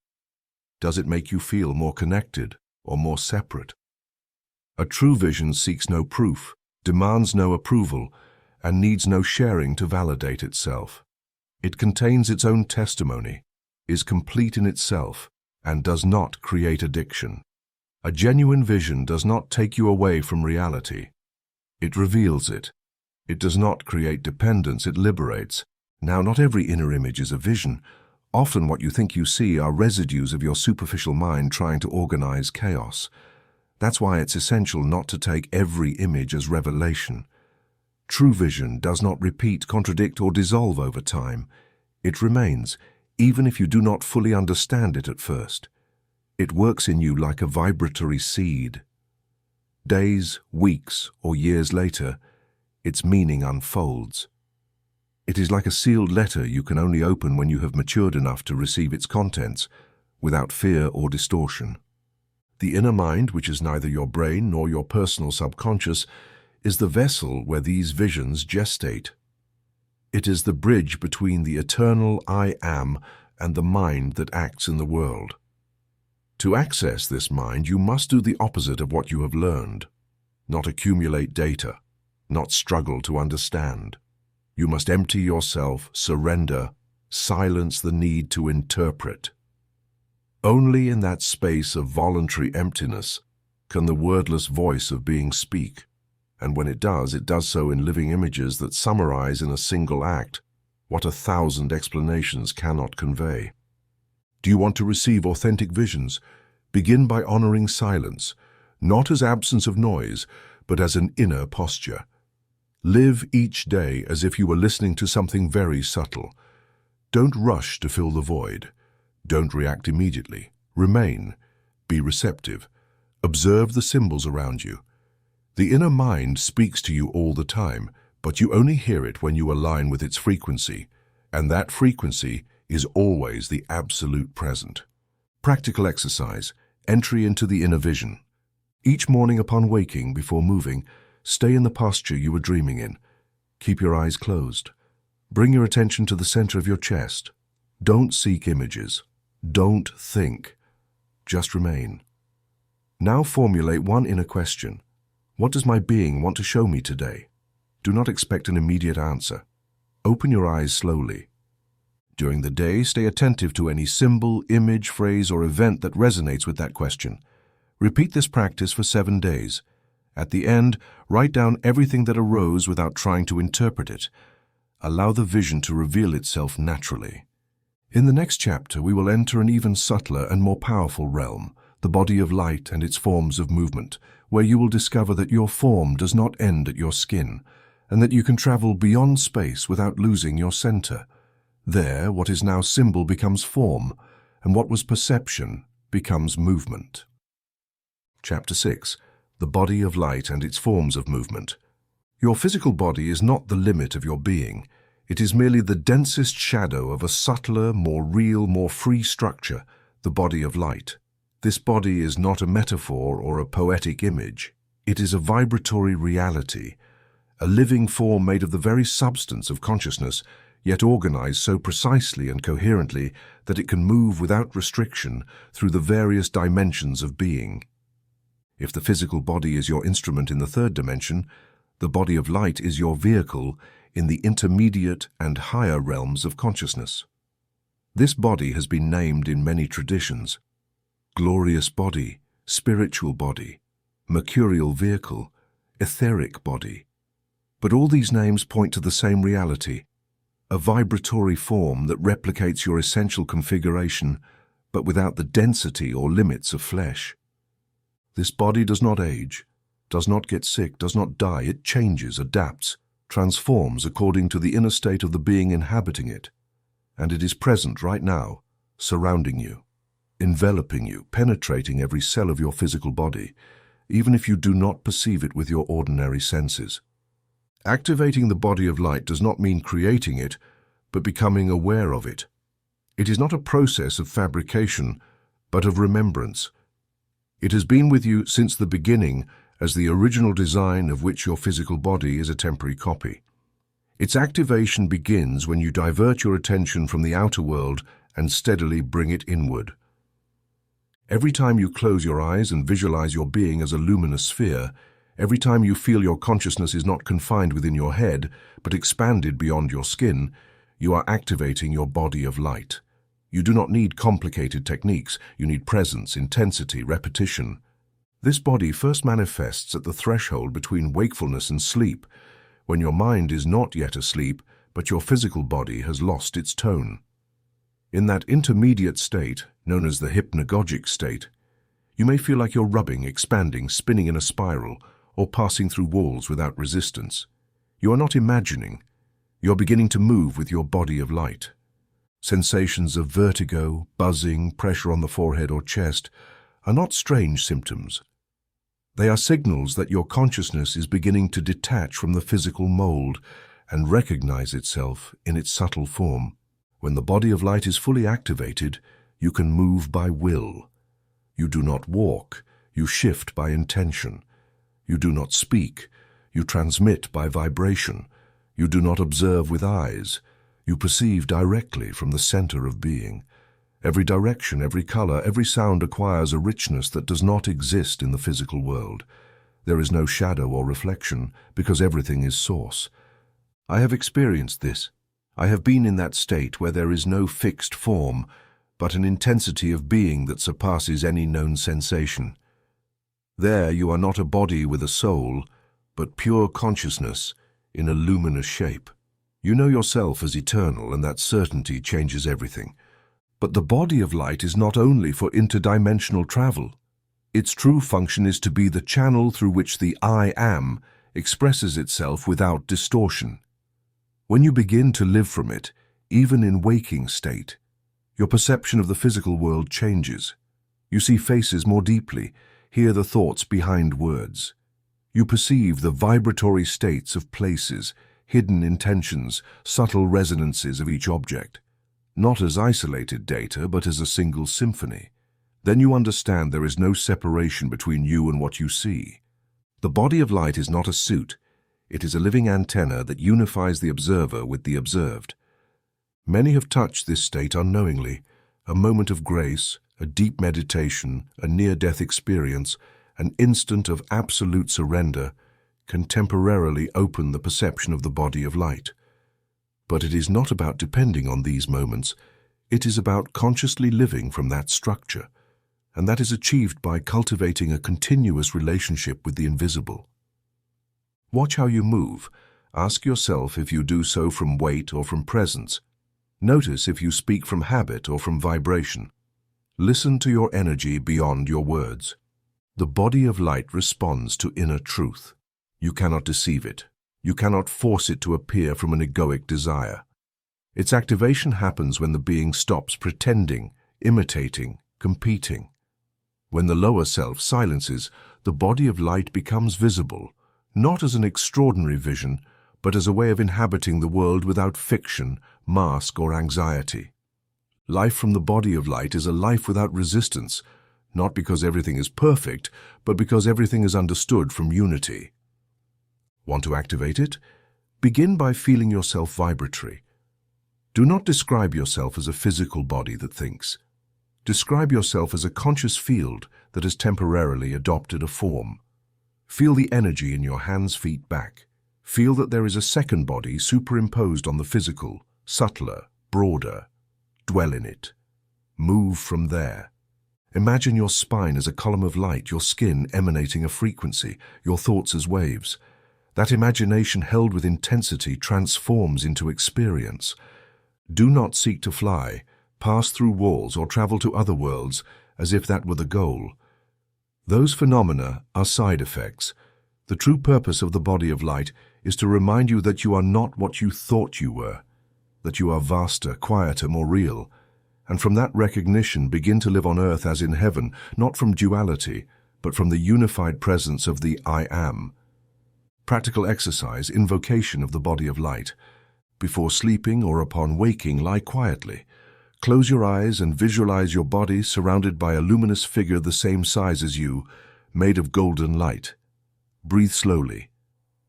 Does it make you feel more connected or more separate? A true vision seeks no proof, demands no approval, and needs no sharing to validate itself. It contains its own testimony, is complete in itself, and does not create addiction. A genuine vision does not take you away from reality. It reveals it. It does not create dependence, it liberates. Now, not every inner image is a vision. Often what you think you see are residues of your superficial mind trying to organize chaos. That's why it's essential not to take every image as revelation. True vision does not repeat, contradict, or dissolve over time. It remains, even if you do not fully understand it at first. It works in you like a vibratory seed. Days, weeks, or years later, its meaning unfolds. It is like a sealed letter you can only open when you have matured enough to receive its contents, without fear or distortion. The inner mind, which is neither your brain nor your personal subconscious, is the vessel where these visions gestate. It is the bridge between the eternal I Am and the mind that acts in the world. To access this mind, you must do the opposite of what you have learned. Not accumulate data, not struggle to understand. You must empty yourself, surrender, silence the need to interpret. Only in that space of voluntary emptiness can the wordless voice of being speak, and when it does so in living images that summarize in a single act what 1,000 explanations cannot convey. Do you want to receive authentic visions? Begin by honoring silence, not as absence of noise, but as an inner posture. Live each day as if you were listening to something very subtle. Don't rush to fill the void. Don't react immediately. Remain. Be receptive. Observe the symbols around you. The inner mind speaks to you all the time, but you only hear it when you align with its frequency, and that frequency is always the absolute present. Practical exercise. Entry into the inner vision. Each morning upon waking, before moving, stay in the posture you were dreaming in. Keep your eyes closed. Bring your attention to the center of your chest. Don't seek images. Don't think. Just remain. Now formulate one inner question. What does my being want to show me today? Do not expect an immediate answer. Open your eyes slowly. During the day, stay attentive to any symbol, image, phrase, or event that resonates with that question. Repeat this practice for 7 days. At the end, write down everything that arose without trying to interpret it. Allow the vision to reveal itself naturally. In the next chapter, we will enter an even subtler and more powerful realm, the body of light and its forms of movement, where you will discover that your form does not end at your skin, and that you can travel beyond space without losing your center. There, what is now symbol becomes form, and what was perception becomes movement. Chapter 6. The body of light and its forms of movement. Your physical body is not the limit of your being. It is merely the densest shadow of a subtler, more real, more free structure, the body of light. This body is not a metaphor or a poetic image. It is a vibratory reality, a living form made of the very substance of consciousness, yet organized so precisely and coherently that it can move without restriction through the various dimensions of being. If the physical body is your instrument in the third dimension, the body of light is your vehicle in the intermediate and higher realms of consciousness. This body has been named in many traditions: glorious body, spiritual body, mercurial vehicle, etheric body. But all these names point to the same reality, a vibratory form that replicates your essential configuration, but without the density or limits of flesh. This body does not age, does not get sick, does not die. It changes, adapts, transforms according to the inner state of the being inhabiting it. And it is present right now, surrounding you, enveloping you, penetrating every cell of your physical body, even if you do not perceive it with your ordinary senses. Activating the body of light does not mean creating it, but becoming aware of it. It is not a process of fabrication, but of remembrance. It has been with you since the beginning as the original design of which your physical body is a temporary copy. Its activation begins when you divert your attention from the outer world and steadily bring it inward. Every time you close your eyes and visualize your being as a luminous sphere, every time you feel your consciousness is not confined within your head, but expanded beyond your skin, you are activating your body of light. You do not need complicated techniques. You need presence, intensity, repetition. This body first manifests at the threshold between wakefulness and sleep, when your mind is not yet asleep, but your physical body has lost its tone. In that intermediate state, known as the hypnagogic state, you may feel like you're rubbing, expanding, spinning in a spiral, or passing through walls without resistance. You are not imagining. You're beginning to move with your body of light. Sensations of vertigo, buzzing, pressure on the forehead or chest are not strange symptoms. They are signals that your consciousness is beginning to detach from the physical mold and recognize itself in its subtle form. When the body of light is fully activated, you can move by will. You do not walk, you shift by intention. You do not speak, you transmit by vibration. You do not observe with eyes, you perceive directly from the center of being. Every direction, every color, every sound acquires a richness that does not exist in the physical world. There is no shadow or reflection, because everything is source. I have experienced this. I have been in that state where there is no fixed form, but an intensity of being that surpasses any known sensation. There you are not a body with a soul, but pure consciousness in a luminous shape. You know yourself as eternal, and that certainty changes everything. But the body of light is not only for interdimensional travel. Its true function is to be the channel through which the I Am expresses itself without distortion. When you begin to live from it, even in waking state, your perception of the physical world changes. You see faces more deeply, hear the thoughts behind words. You perceive the vibratory states of places, hidden intentions, subtle resonances of each object, not as isolated data, but as a single symphony. Then you understand there is no separation between you and what you see. The body of light is not a suit. It is a living antenna that unifies the observer with the observed. Many have touched this state unknowingly. A moment of grace, a deep meditation, a near-death experience, an instant of absolute surrender can temporarily open the perception of the body of light. But it is not about depending on these moments. It is about consciously living from that structure, and that is achieved by cultivating a continuous relationship with the invisible. Watch how you move. Ask yourself if you do so from weight or from presence. Notice if you speak from habit or from vibration. Listen to your energy beyond your words. The body of light responds to inner truth. You cannot deceive it. You cannot force it to appear from an egoic desire. Its activation happens when the being stops pretending, imitating, competing. When the lower self silences, the body of light becomes visible, not as an extraordinary vision, but as a way of inhabiting the world without fiction, mask, or anxiety. Life from the body of light is a life without resistance, not because everything is perfect, but because everything is understood from unity. Want to activate it? Begin by feeling yourself vibratory. Do not describe yourself as a physical body that thinks. Describe yourself as a conscious field that has temporarily adopted a form. Feel the energy in your hands, feet, back. Feel that there is a second body superimposed on the physical, subtler, broader. Dwell in it. Move from there. Imagine your spine as a column of light, your skin emanating a frequency, your thoughts as waves. That imagination held with intensity transforms into experience. Do not seek to fly, pass through walls, or travel to other worlds as if that were the goal. Those phenomena are side effects. The true purpose of the body of light is to remind you that you are not what you thought you were, that you are vaster, quieter, more real, and from that recognition begin to live on earth as in heaven, not from duality, but from the unified presence of the I Am. Practical exercise, invocation of the body of light. Before sleeping or upon waking, lie quietly. Close your eyes and visualize your body surrounded by a luminous figure the same size as you, made of golden light. Breathe slowly.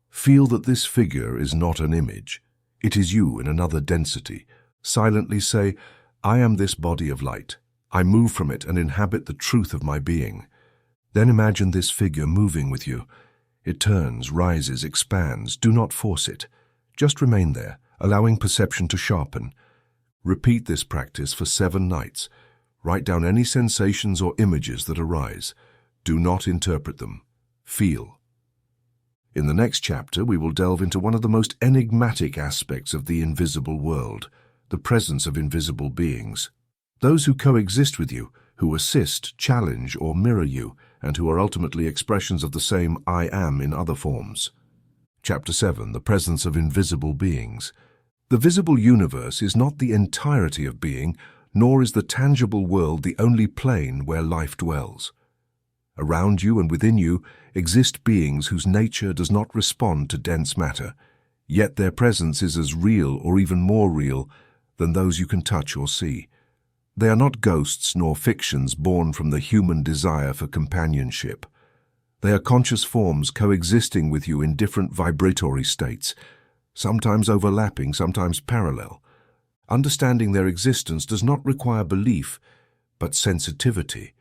Feel that this figure is not an image. It is you in another density. Silently say, I am this body of light. I move from it and inhabit the truth of my being. Then imagine this figure moving with you. It turns, rises, expands. Do not force it. Just remain there, allowing perception to sharpen. Repeat this practice for 7 nights. Write down any sensations or images that arise. Do not interpret them. Feel. In the next chapter, we will delve into one of the most enigmatic aspects of the invisible world, the presence of invisible beings. Those who coexist with you, who assist, challenge, or mirror you, and who are ultimately expressions of the same I Am in other forms. Chapter 7. The presence of invisible beings. The visible universe is not the entirety of being, nor is the tangible world the only plane where life dwells. Around you and within you exist beings whose nature does not respond to dense matter, yet their presence is as real or even more real than those you can touch or see. They are not ghosts nor fictions born from the human desire for companionship. They are conscious forms coexisting with you in different vibratory states, sometimes overlapping, sometimes parallel. Understanding their existence does not require belief, but sensitivity.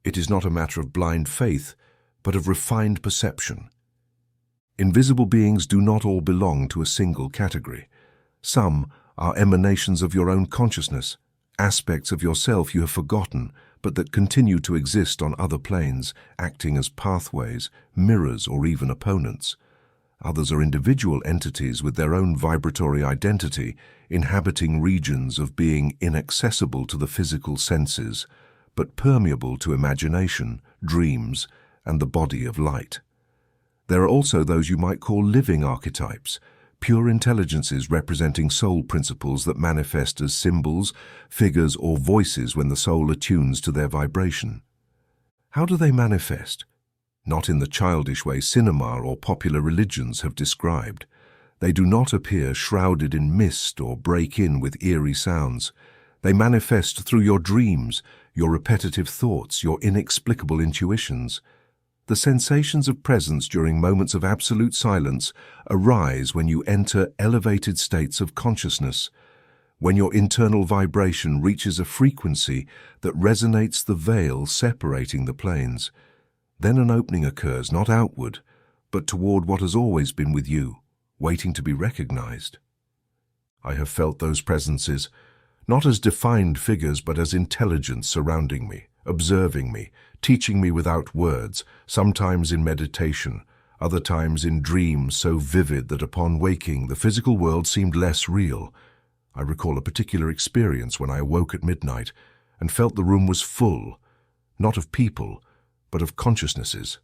It is not a matter of blind faith, but of refined perception. Invisible beings do not all belong to a single category. Some are emanations of your own consciousness, aspects of yourself you have forgotten, but that continue to exist on other planes, acting as pathways, mirrors, or even opponents. Others are individual entities with their own vibratory identity, inhabiting regions of being inaccessible to the physical senses, but permeable to imagination, dreams, and the body of light. There are also those you might call living archetypes, pure intelligences representing soul principles that manifest as symbols, figures, or voices when the soul attunes to their vibration. How do they manifest? Not in the childish way cinema or popular religions have described. They do not appear shrouded in mist or break in with eerie sounds. They manifest through your dreams, your repetitive thoughts, your inexplicable intuitions. The sensations of presence during moments of absolute silence arise when you enter elevated states of consciousness, when your internal vibration reaches a frequency that resonates the veil separating the planes. Then an opening occurs, not outward, but toward what has always been with you, waiting to be recognized. I have felt those presences, not as defined figures, but as intelligence surrounding me, observing me, teaching me without words, sometimes in meditation, other times in dreams so vivid that upon waking the physical world seemed less real. I recall a particular experience when I awoke at midnight and felt the room was full, not of people, but of consciousnesses.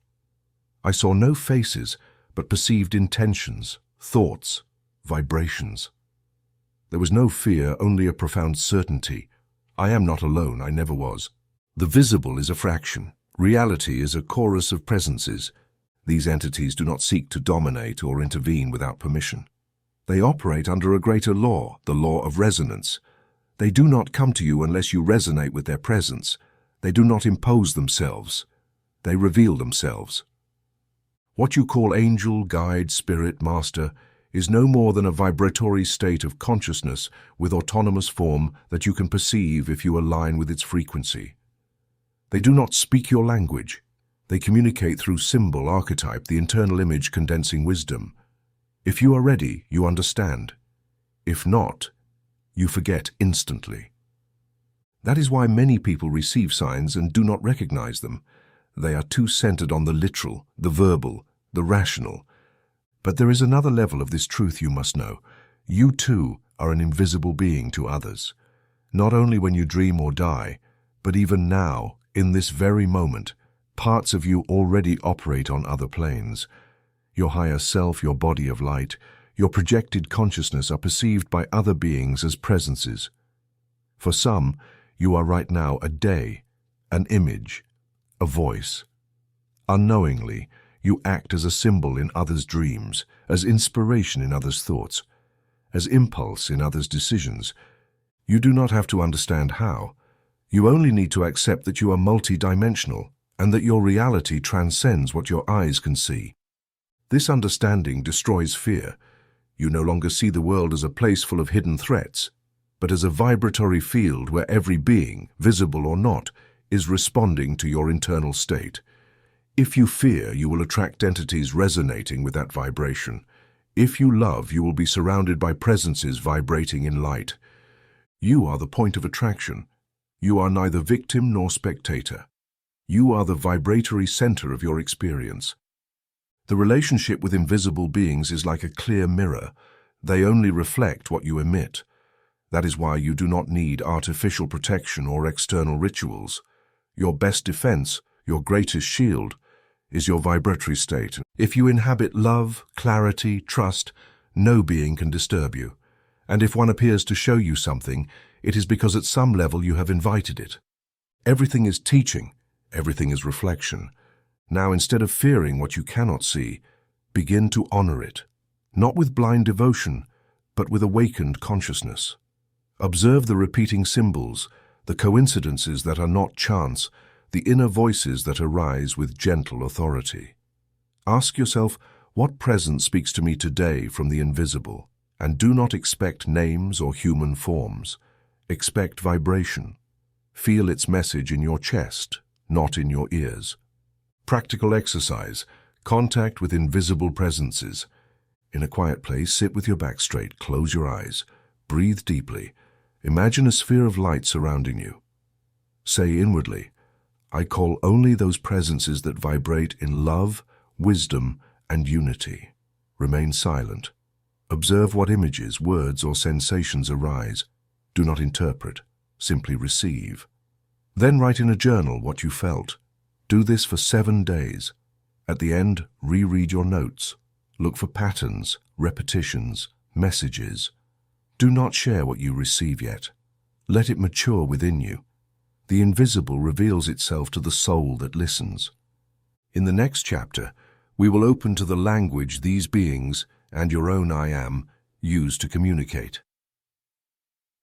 I saw no faces, but perceived intentions, thoughts, vibrations. There was no fear, only a profound certainty. I am not alone, I never was. The visible is a fraction. Reality is a chorus of presences. These entities do not seek to dominate or intervene without permission. They operate under a greater law, the law of resonance. They do not come to you unless you resonate with their presence. They do not impose themselves. They reveal themselves. What you call angel, guide, spirit, master is no more than a vibratory state of consciousness with autonomous form that you can perceive if you align with its frequency. They do not speak your language. They communicate through symbol, archetype, the internal image condensing wisdom. If you are ready, you understand. If not, you forget instantly. That is why many people receive signs and do not recognize them. They are too centered on the literal, the verbal, the rational. But there is another level of this truth you must know. You too are an invisible being to others. Not only when you dream or die, but even now, in this very moment, parts of you already operate on other planes. Your higher self, your body of light, your projected consciousness are perceived by other beings as presences. For some, you are right now a day, an image, a voice. Unknowingly, you act as a symbol in others' dreams, as inspiration in others' thoughts, as impulse in others' decisions. You do not have to understand how. You only need to accept that you are multidimensional and that your reality transcends what your eyes can see. This understanding destroys fear. You no longer see the world as a place full of hidden threats, but as a vibratory field where every being, visible or not, is responding to your internal state. If you fear, you will attract entities resonating with that vibration. If you love, you will be surrounded by presences vibrating in light. You are the point of attraction. You are neither victim nor spectator. You are the vibratory center of your experience. The relationship with invisible beings is like a clear mirror. They only reflect what you emit. That is why you do not need artificial protection or external rituals. Your best defense, your greatest shield, is your vibratory state. If you inhabit love, clarity, trust, no being can disturb you. And if one appears to show you something, it is because at some level you have invited it. Everything is teaching, everything is reflection. Now, instead of fearing what you cannot see, begin to honor it, not with blind devotion, but with awakened consciousness. Observe the repeating symbols, the coincidences that are not chance, the inner voices that arise with gentle authority. Ask yourself, what presence speaks to me today from the invisible? And do not expect names or human forms. Expect vibration. Feel its message in your chest, not in your ears. Practical exercise. Contact with invisible presences. In a quiet place, sit with your back straight, close your eyes, breathe deeply. Imagine a sphere of light surrounding you. Say inwardly, I call only those presences that vibrate in love, wisdom, and unity. Remain silent. Observe what images, words, or sensations arise. Do not interpret, simply receive. Then write in a journal what you felt. Do this for 7 days. At the end, reread your notes. Look for patterns, repetitions, messages. Do not share what you receive yet. Let it mature within you. The invisible reveals itself to the soul that listens. In the next chapter, we will open to the language these beings, and your own I am, use to communicate.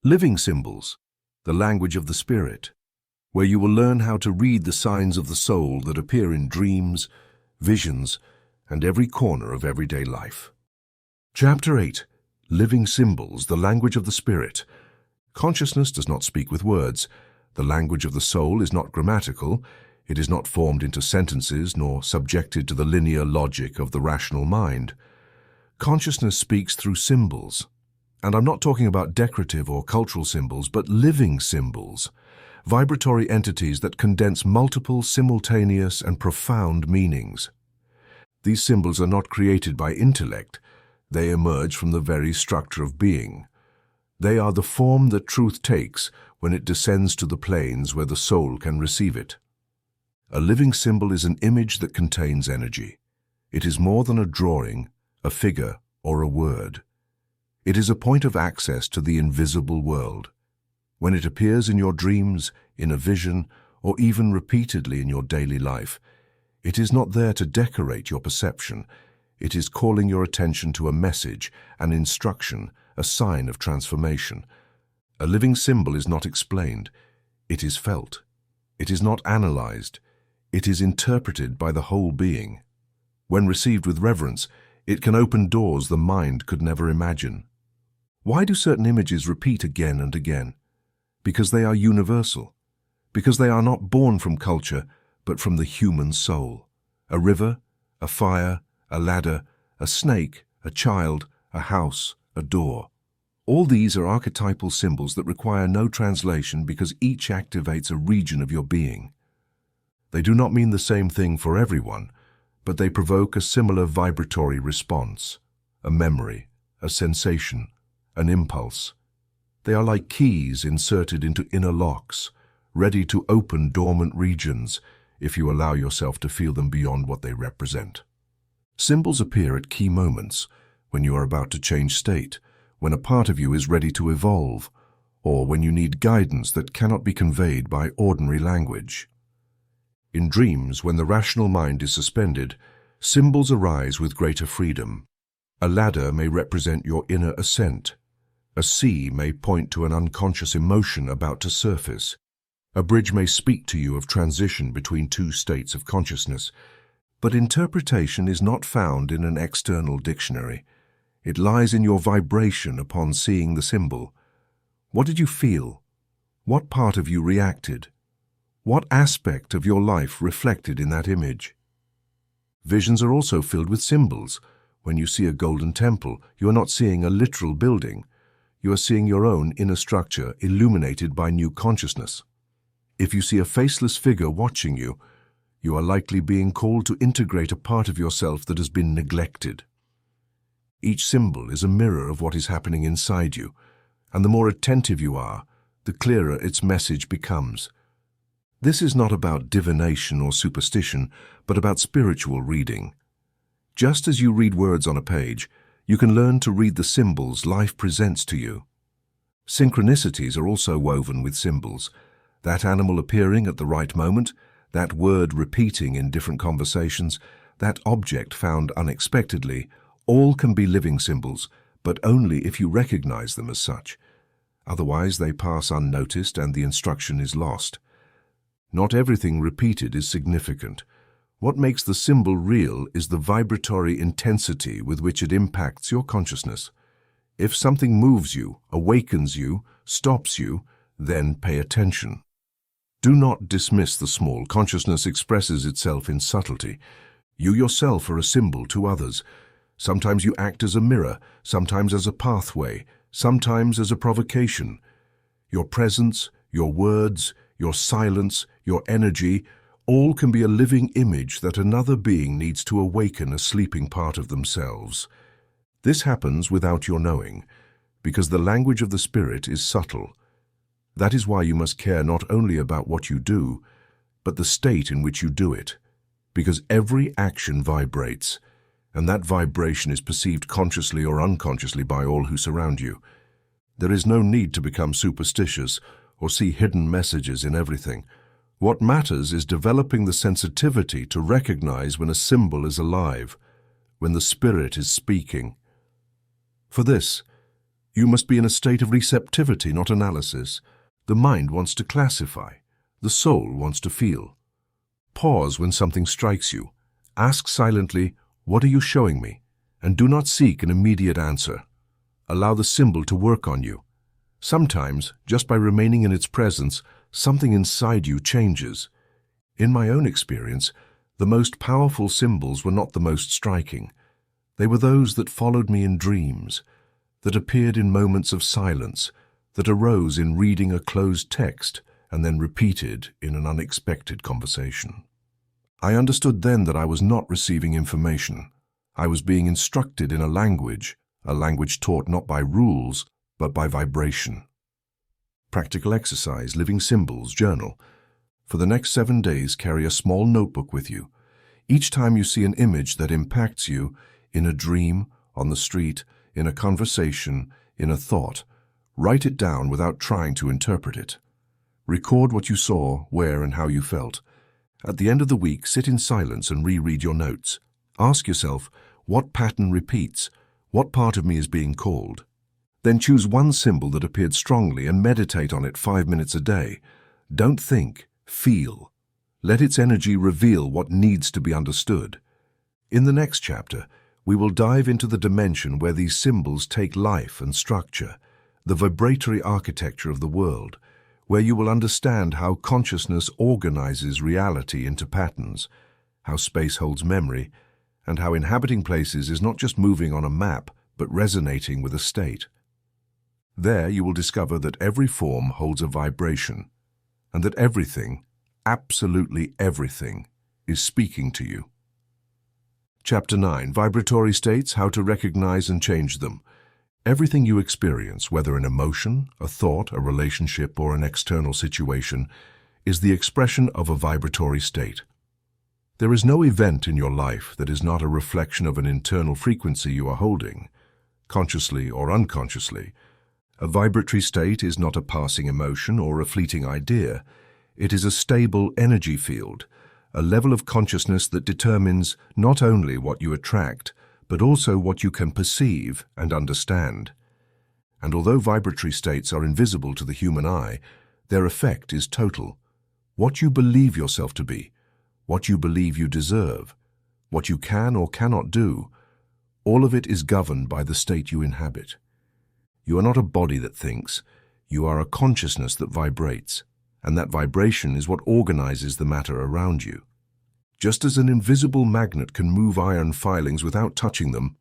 Living symbols, the language of the spirit, where you will learn how to read the signs of the soul that appear in dreams, visions, and every corner of everyday life. Chapter 8. Living symbols, the language of the spirit. Consciousness does not speak with words. The language of the soul is not grammatical. It is not formed into sentences nor subjected to the linear logic of the rational mind. Consciousness speaks through symbols. And I'm not talking about decorative or cultural symbols, but living symbols, vibratory entities that condense multiple, simultaneous, and profound meanings. These symbols are not created by intellect. They emerge from the very structure of being. They are the form that truth takes when it descends to the planes where the soul can receive it. A living symbol is an image that contains energy. It is more than a drawing, a figure, or a word. It is a point of access to the invisible world. When it appears in your dreams, in a vision, or even repeatedly in your daily life, it is not there to decorate your perception. It is calling your attention to a message, an instruction, a sign of transformation. A living symbol is not explained. It is felt. It is not analyzed. It is interpreted by the whole being. When received with reverence, it can open doors the mind could never imagine. Why do certain images repeat again and again? Because they are universal. Because they are not born from culture, but from the human soul. A river, a fire, a ladder, a snake, a child, a house, a door. All these are archetypal symbols that require no translation because each activates a region of your being. They do not mean the same thing for everyone, but they provoke a similar vibratory response, a memory, a sensation, an impulse. They are like keys inserted into inner locks, ready to open dormant regions if you allow yourself to feel them beyond what they represent. Symbols appear at key moments, when you are about to change state, when a part of you is ready to evolve, or when you need guidance that cannot be conveyed by ordinary language. In dreams, when the rational mind is suspended, symbols arise with greater freedom. A ladder may represent your inner ascent. A sea may point to an unconscious emotion about to surface. A bridge may speak to you of transition between two states of consciousness. But interpretation is not found in an external dictionary. It lies in your vibration upon seeing the symbol. What did you feel? What part of you reacted? What aspect of your life reflected in that image? Visions are also filled with symbols. When you see a golden temple, you are not seeing a literal building. You are seeing your own inner structure illuminated by new consciousness. If you see a faceless figure watching you, you are likely being called to integrate a part of yourself that has been neglected. Each symbol is a mirror of what is happening inside you, and the more attentive you are, the clearer its message becomes. This is not about divination or superstition, but about spiritual reading. Just as you read words on a page, you can learn to read the symbols life presents to you. Synchronicities are also woven with symbols. That animal appearing at the right moment, that word repeating in different conversations, that object found unexpectedly, all can be living symbols, but only if you recognize them as such. Otherwise, they pass unnoticed and the instruction is lost. Not everything repeated is significant. What makes the symbol real is the vibratory intensity with which it impacts your consciousness. If something moves you, awakens you, stops you, then pay attention. Do not dismiss the small. Consciousness expresses itself in subtlety. You yourself are a symbol to others. Sometimes you act as a mirror, sometimes as a pathway, sometimes as a provocation. Your presence, your words, your silence, your energy, all can be a living image that another being needs to awaken a sleeping part of themselves. This happens without your knowing, because the language of the spirit is subtle. That is why you must care not only about what you do, but the state in which you do it, because every action vibrates, and that vibration is perceived consciously or unconsciously by all who surround you. There is no need to become superstitious or see hidden messages in everything. What matters is developing the sensitivity to recognize when a symbol is alive, when the spirit is speaking. For this, you must be in a state of receptivity, not analysis. The mind wants to classify. The soul wants to feel. Pause when something strikes you. Ask silently, "What are you showing me?" And do not seek an immediate answer. Allow the symbol to work on you. Sometimes, just by remaining in its presence, something inside you changes. In my own experience, the most powerful symbols were not the most striking. They were those that followed me in dreams, that appeared in moments of silence, that arose in reading a closed text and then repeated in an unexpected conversation. I understood then that I was not receiving information. I was being instructed in a language taught not by rules, but by vibration. Practical exercise, living symbols, journal. For the next 7 days, carry a small notebook with you. Each time you see an image that impacts you, in a dream, on the street, in a conversation, in a thought. Write it down without trying to interpret it. Record what you saw, where and how you felt. At the end of the week, sit in silence and reread your notes. Ask yourself, what pattern repeats? What part of me is being called? Then choose one symbol that appeared strongly and meditate on it 5 minutes a day. Don't think, feel. Let its energy reveal what needs to be understood. In the next chapter, we will dive into the dimension where these symbols take life and structure, the vibratory architecture of the world, where you will understand how consciousness organizes reality into patterns, how space holds memory, and how inhabiting places is not just moving on a map, but resonating with a state. There you will discover that every form holds a vibration, and that everything, absolutely everything, is speaking to you. Chapter 9, Vibratory States, How to Recognize and Change Them. Everything you experience, whether an emotion, a thought, a relationship, or an external situation, is the expression of a vibratory state. There is no event in your life that is not a reflection of an internal frequency you are holding, consciously or unconsciously. A vibratory state is not a passing emotion or a fleeting idea. It is a stable energy field, a level of consciousness that determines not only what you attract, but also what you can perceive and understand. And although vibratory states are invisible to the human eye, their effect is total. What you believe yourself to be, what you believe you deserve, what you can or cannot do, all of it is governed by the state you inhabit. You are not a body that thinks, you are a consciousness that vibrates, and that vibration is what organizes the matter around you. Just as an invisible magnet can move iron filings without touching them,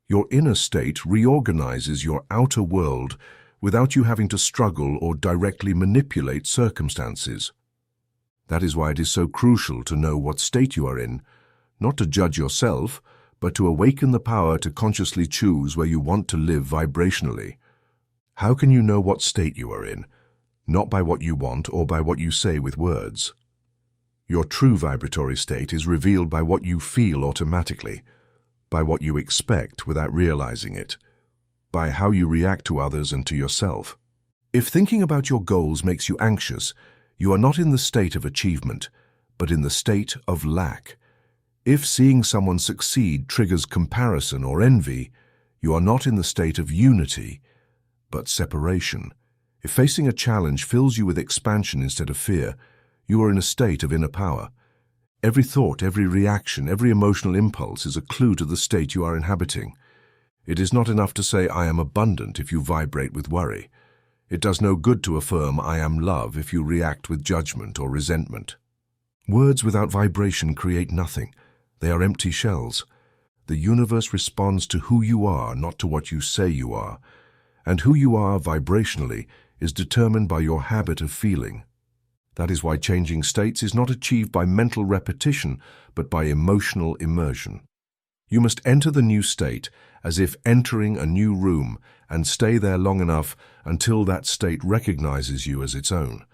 your inner state reorganizes your outer world without you having to struggle or directly manipulate circumstances. That is why it is so crucial to know what state you are in, not to judge yourself, but to awaken the power to consciously choose where you want to live vibrationally. How can you know what state you are in? Not by what you want or by what you say with words. Your true vibratory state is revealed by what you feel automatically, by what you expect without realizing it, by how you react to others and to yourself. If thinking about your goals makes you anxious, you are not in the state of achievement, but in the state of lack. If seeing someone succeed triggers comparison or envy, you are not in the state of unity, but separation. If facing a challenge fills you with expansion instead of fear, you are in a state of inner power. Every thought, every reaction, every emotional impulse is a clue to the state you are inhabiting. It is not enough to say, I am abundant, if you vibrate with worry. It does no good to affirm, I am love, if you react with judgment or resentment. Words without vibration create nothing. They are empty shells. The universe responds to who you are, not to what you say you are. And who you are vibrationally is determined by your habit of feeling. That is why changing states is not achieved by mental repetition, but by emotional immersion. You must enter the new state as if entering a new room and stay there long enough until that state recognizes you as its own.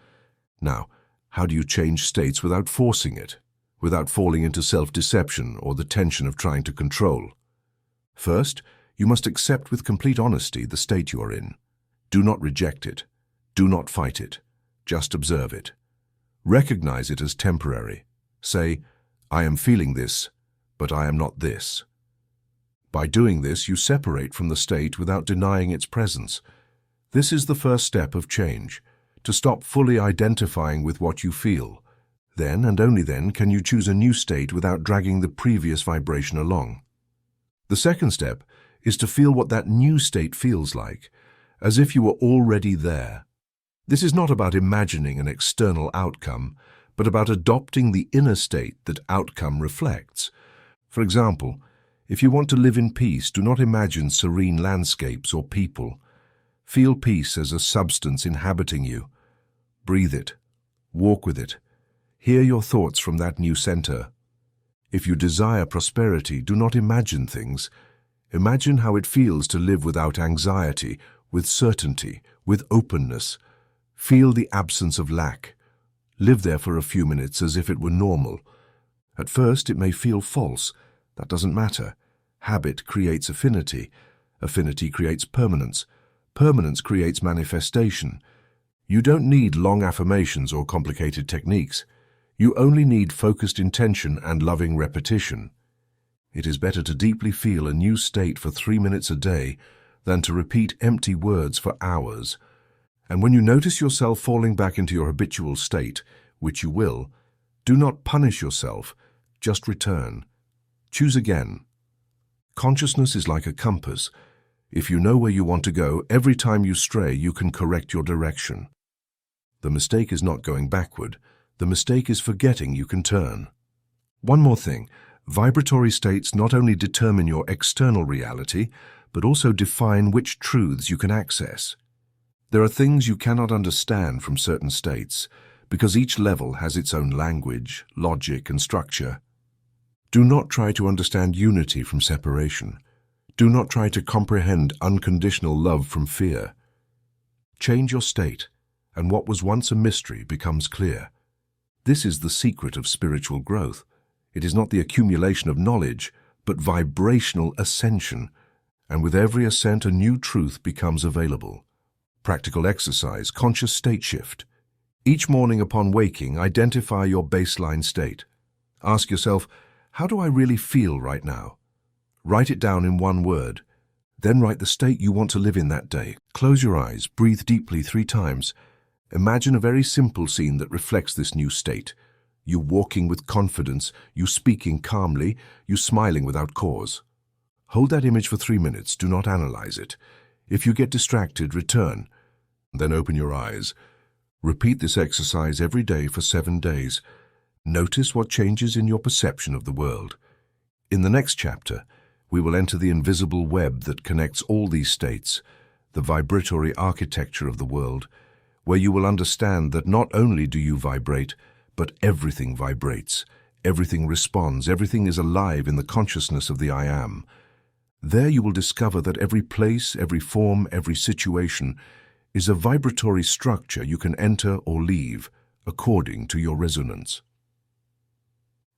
Now, how do you change states without forcing it, without falling into self-deception or the tension of trying to control? First, you must accept with complete honesty the state you are in. Do not reject it. Do not fight it. Just observe it. Recognize it as temporary. Say, I am feeling this, but I am not this. By doing this, you separate from the state without denying its presence. This is the first step of change, to stop fully identifying with what you feel. Then, and only then, can you choose a new state without dragging the previous vibration along. The second step is to feel what that new state feels like, as if you were already there. This is not about imagining an external outcome, but about adopting the inner state that outcome reflects. For example, if you want to live in peace, do not imagine serene landscapes or people. Feel peace as a substance inhabiting you. Breathe it. Walk with it. Hear your thoughts from that new center. If you desire prosperity, do not imagine things. Imagine how it feels to live without anxiety, with certainty, with openness. Feel the absence of lack. Live there for a few minutes as if it were normal. At first, it may feel false. That doesn't matter. Habit creates affinity. Affinity creates permanence. Permanence creates manifestation. You don't need long affirmations or complicated techniques. You only need focused intention and loving repetition. It is better to deeply feel a new state for 3 minutes a day than to repeat empty words for hours. And when you notice yourself falling back into your habitual state, which you will, do not punish yourself, just return. Choose again. Consciousness is like a compass. If you know where you want to go, every time you stray, you can correct your direction. The mistake is not going backward. The mistake is forgetting you can turn. One more thing. Vibratory states not only determine your external reality, but also define which truths you can access. There are things you cannot understand from certain states, because each level has its own language, logic, and structure. Do not try to understand unity from separation. Do not try to comprehend unconditional love from fear. Change your state, and what was once a mystery becomes clear. This is the secret of spiritual growth. It is not the accumulation of knowledge, but vibrational ascension, and with every ascent a new truth becomes available. Practical exercise, conscious state shift. Each morning upon waking, identify your baseline state. Ask yourself, how do I really feel right now? Write it down in one word. Then write the state you want to live in that day. Close your eyes, breathe deeply 3 times. Imagine a very simple scene that reflects this new state. You walking with confidence, you speaking calmly, you smiling without cause. Hold that image for 3 minutes, do not analyze it. If you get distracted, return. Then open your eyes. Repeat this exercise every day for 7 days. Notice what changes in your perception of the world. In the next chapter, we will enter the invisible web that connects all these states, the vibratory architecture of the world, where you will understand that not only do you vibrate, but everything vibrates, everything responds, everything is alive in the consciousness of the I Am. There you will discover that every place, every form, every situation is a vibratory structure you can enter or leave according to your resonance.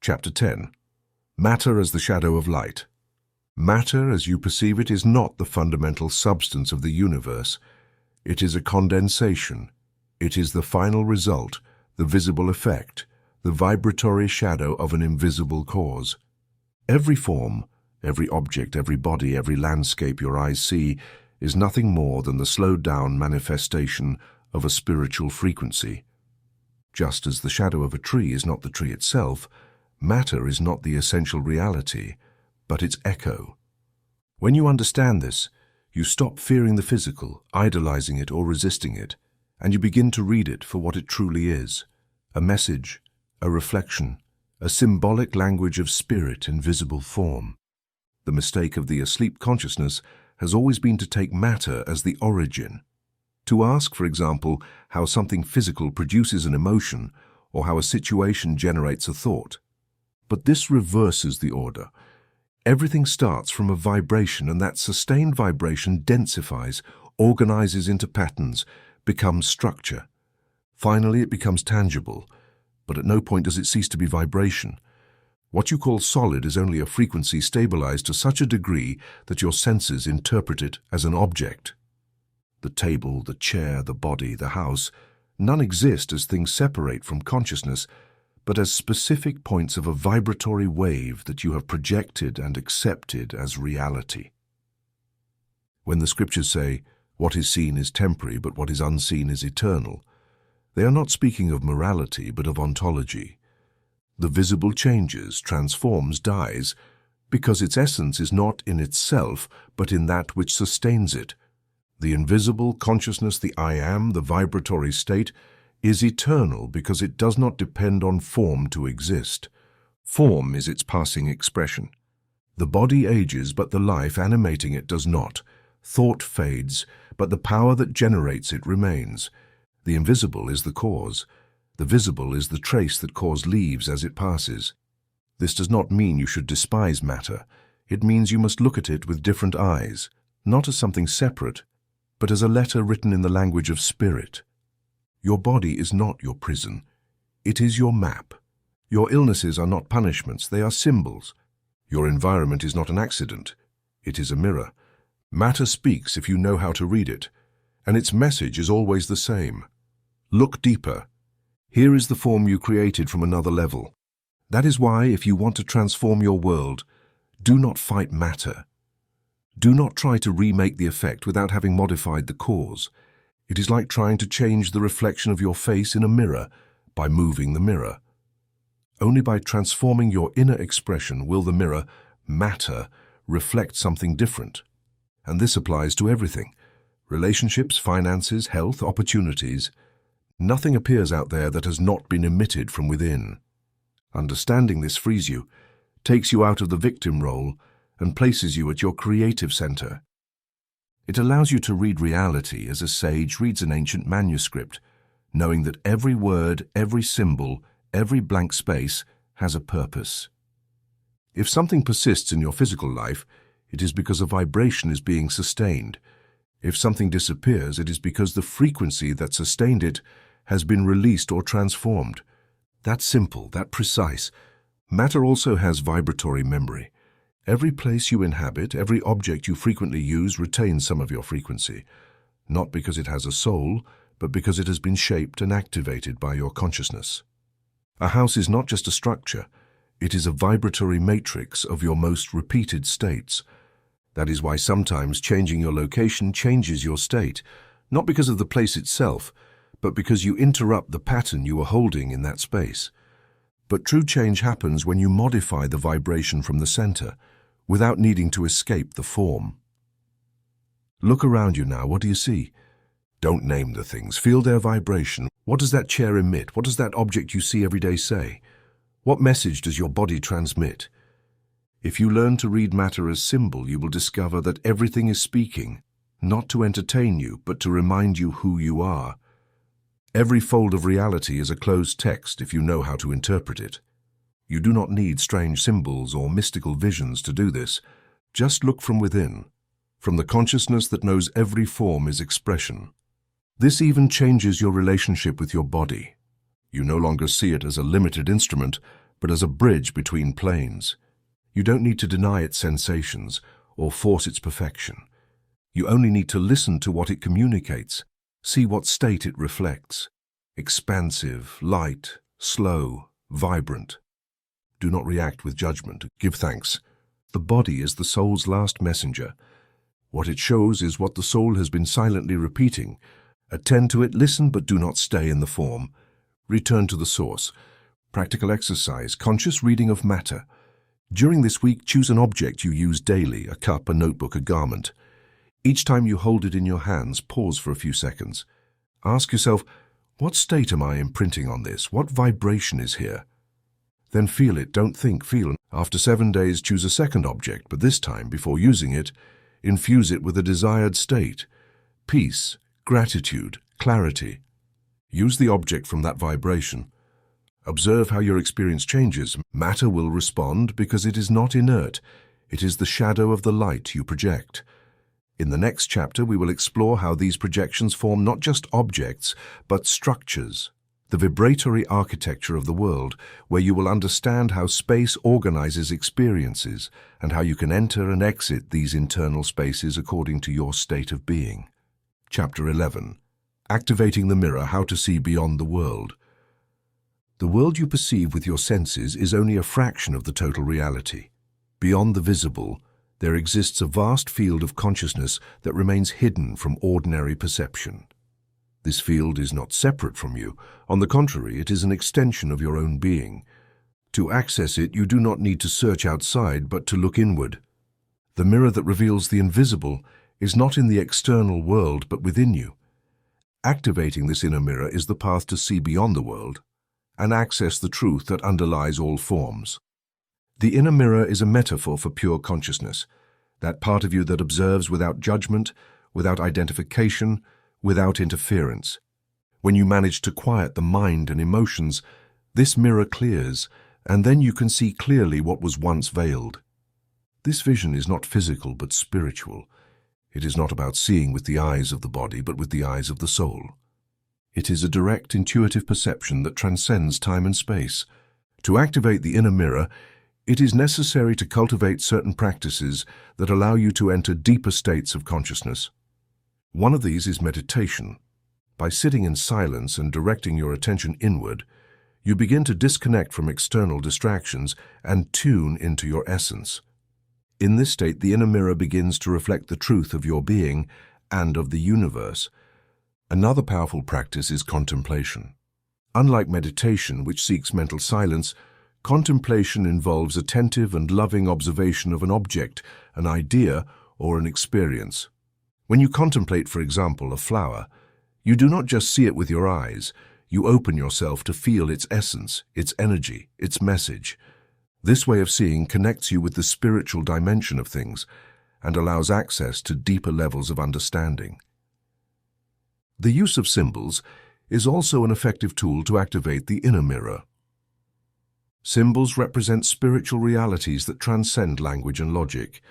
Chapter 10. Matter as the shadow of light. Matter, as you perceive it, is not the fundamental substance of the universe. It is a condensation. It is the final result, the visible effect, the vibratory shadow of an invisible cause. Every form, every object, every body, every landscape your eyes see is nothing more than the slowed-down manifestation of a spiritual frequency. Just as the shadow of a tree is not the tree itself, matter is not the essential reality, but its echo. When you understand this, you stop fearing the physical, idolizing it or resisting it, and you begin to read it for what it truly is, a message, a reflection, a symbolic language of spirit in visible form. The mistake of the asleep consciousness has always been to take matter as the origin. To ask, for example, how something physical produces an emotion or how a situation generates a thought. But this reverses the order. Everything starts from a vibration, and that sustained vibration densifies, organizes into patterns, becomes structure. Finally, it becomes tangible, but at no point does it cease to be vibration. What you call solid is only a frequency stabilized to such a degree that your senses interpret it as an object. The table, the chair, the body, the house, none exist as things separate from consciousness, but as specific points of a vibratory wave that you have projected and accepted as reality. When the scriptures say, "What is seen is temporary, but what is unseen is eternal," they are not speaking of morality, but of ontology. The visible changes, transforms, dies, because its essence is not in itself, but in that which sustains it. The invisible consciousness, the I Am, the vibratory state, is eternal because it does not depend on form to exist. Form is its passing expression. The body ages, but the life animating it does not. Thought fades, but the power that generates it remains. The invisible is the cause. The visible is the trace that cause leaves as it passes. This does not mean you should despise matter. It means you must look at it with different eyes, not as something separate, but as a letter written in the language of spirit. Your body is not your prison. It is your map. Your illnesses are not punishments, they are symbols. Your environment is not an accident. It is a mirror. Matter speaks if you know how to read it, and its message is always the same. Look deeper. Here is the form you created from another level. That is why, if you want to transform your world, do not fight matter. Do not try to remake the effect without having modified the cause. It is like trying to change the reflection of your face in a mirror by moving the mirror. Only by transforming your inner expression will the mirror, matter, reflect something different. And this applies to everything. Relationships, finances, health, opportunities. Nothing appears out there that has not been emitted from within. Understanding this frees you, takes you out of the victim role, and places you at your creative center. It allows you to read reality as a sage reads an ancient manuscript, knowing that every word, every symbol, every blank space has a purpose. If something persists in your physical life, it is because a vibration is being sustained. If something disappears, it is because the frequency that sustained it has been released or transformed. That simple, that precise. Matter also has vibratory memory. Every place you inhabit, every object you frequently use retains some of your frequency, not because it has a soul, but because it has been shaped and activated by your consciousness. A house is not just a structure, it is a vibratory matrix of your most repeated states. That is why sometimes changing your location changes your state, not because of the place itself, but because you interrupt the pattern you are holding in that space. But true change happens when you modify the vibration from the center, without needing to escape the form. Look around you now. What do you see? Don't name the things. Feel their vibration. What does that chair emit? What does that object you see every day say? What message does your body transmit? If you learn to read matter as symbol, you will discover that everything is speaking, not to entertain you, but to remind you who you are. Every fold of reality is a closed text if you know how to interpret it. You do not need strange symbols or mystical visions to do this. Just look from within, from the consciousness that knows every form is expression. This even changes your relationship with your body. You no longer see it as a limited instrument, but as a bridge between planes. You don't need to deny its sensations or force its perfection. You only need to listen to what it communicates, see what state it reflects. Expansive, light, slow, vibrant. Do not react with judgment. Give thanks. The body is the soul's last messenger. What it shows is what the soul has been silently repeating. Attend to it, listen, but do not stay in the form. Return to the source. Practical exercise, conscious reading of matter. During this week, choose an object you use daily, a cup, a notebook, a garment. Each time you hold it in your hands, pause for a few seconds. Ask yourself, what state am I imprinting on this? What vibration is here? Then feel it, don't think, feel. After 7 days, choose a second object, but this time, before using it, infuse it with a desired state. Peace, gratitude, clarity. Use the object from that vibration. Observe how your experience changes. Matter will respond because it is not inert. It is the shadow of the light you project. In the next chapter, we will explore how these projections form not just objects, but structures. The vibratory architecture of the world, where you will understand how space organizes experiences and how you can enter and exit these internal spaces according to your state of being. Chapter 11. Activating the mirror, how to see beyond the world. The world you perceive with your senses is only a fraction of the total reality. Beyond the visible, there exists a vast field of consciousness that remains hidden from ordinary perception. This field is not separate from you. On the contrary, it is an extension of your own being. To access it, you do not need to search outside, but to look inward. The mirror that reveals the invisible is not in the external world, but within you. Activating this inner mirror is the path to see beyond the world and access the truth that underlies all forms. The inner mirror is a metaphor for pure consciousness, that part of you that observes without judgment, without identification, without interference. When you manage to quiet the mind and emotions, this mirror clears, and then you can see clearly what was once veiled. This vision is not physical but spiritual. It is not about seeing with the eyes of the body but with the eyes of the soul. It is a direct intuitive perception that transcends time and space. To activate the inner mirror, It is necessary to cultivate certain practices that allow you to enter deeper states of consciousness. One of these is meditation. By sitting in silence and directing your attention inward, you begin to disconnect from external distractions and tune into your essence. In this state, the inner mirror begins to reflect the truth of your being and of the universe. Another powerful practice is contemplation. Unlike meditation, which seeks mental silence, contemplation involves attentive and loving observation of an object, an idea, or an experience. When you contemplate, for example, a flower, you do not just see it with your eyes, you open yourself to feel its essence, its energy, its message. This way of seeing connects you with the spiritual dimension of things and allows access to deeper levels of understanding. The use of symbols is also an effective tool to activate the inner mirror. Symbols represent spiritual realities that transcend language and logic.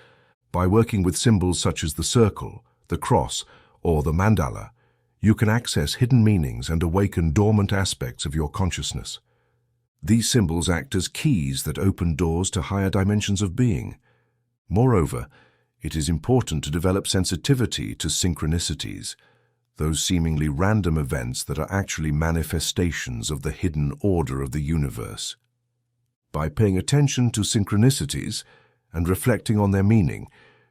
By working with symbols such as the circle, the cross, or the mandala, you can access hidden meanings and awaken dormant aspects of your consciousness. These symbols act as keys that open doors to higher dimensions of being. Moreover, it is important to develop sensitivity to synchronicities, those seemingly random events that are actually manifestations of the hidden order of the universe. By paying attention to synchronicities and reflecting on their meaning,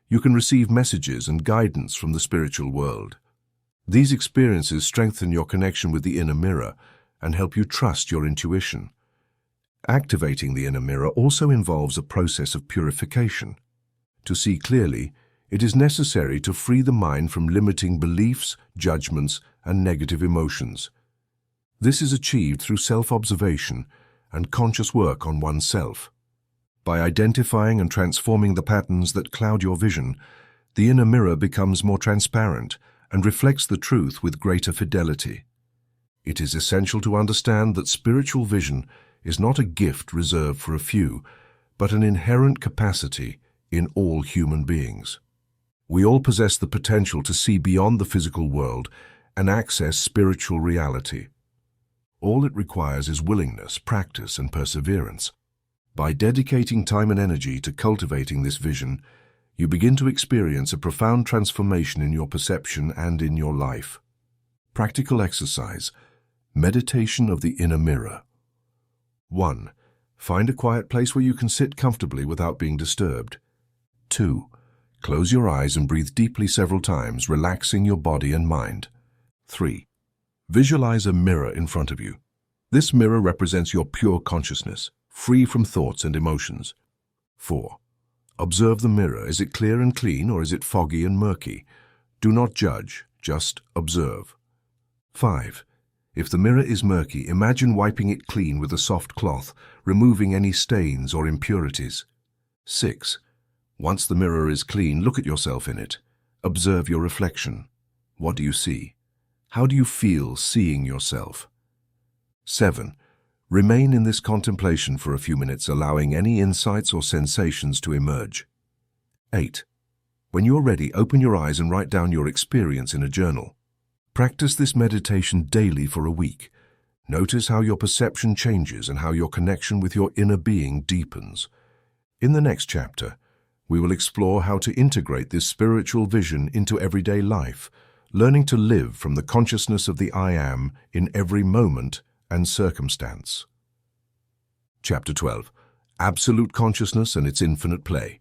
you can receive messages and guidance from the spiritual world. These experiences strengthen your connection with the inner mirror and help you trust your intuition. Activating the inner mirror also involves a process of purification. To see clearly, it is necessary to free the mind from limiting beliefs, judgments, and negative emotions. This is achieved through self-observation and conscious work on oneself. By identifying and transforming the patterns that cloud your vision, the inner mirror becomes more transparent and reflects the truth with greater fidelity. It is essential to understand that spiritual vision is not a gift reserved for a few, but an inherent capacity in all human beings. We all possess the potential to see beyond the physical world and access spiritual reality. All it requires is willingness, practice, and perseverance. By dedicating time and energy to cultivating this vision, you begin to experience a profound transformation in your perception and in your life. Practical exercise: meditation of the inner mirror. 1. Find a quiet place where you can sit comfortably without being disturbed. 2. Close your eyes and breathe deeply several times, relaxing your body and mind. 3. Visualize a mirror in front of you. This mirror represents your pure consciousness, free from thoughts and emotions. 4. Observe the mirror. Is it clear and clean, or is it foggy and murky? Do not judge, just observe. 5. If the mirror is murky, imagine wiping it clean with a soft cloth, removing any stains or impurities. 6. Once the mirror is clean, look at yourself in it. Observe your reflection. What do you see? How do you feel seeing yourself? 7. Remain in this contemplation for a few minutes, allowing any insights or sensations to emerge. 8. When you're ready, open your eyes and write down your experience in a journal. Practice this meditation daily for a week. Notice how your perception changes and how your connection with your inner being deepens. In the next chapter, we will explore how to integrate this spiritual vision into everyday life, learning to live from the consciousness of the I Am in every moment and circumstance. Chapter 12. Absolute Consciousness and its Infinite Play.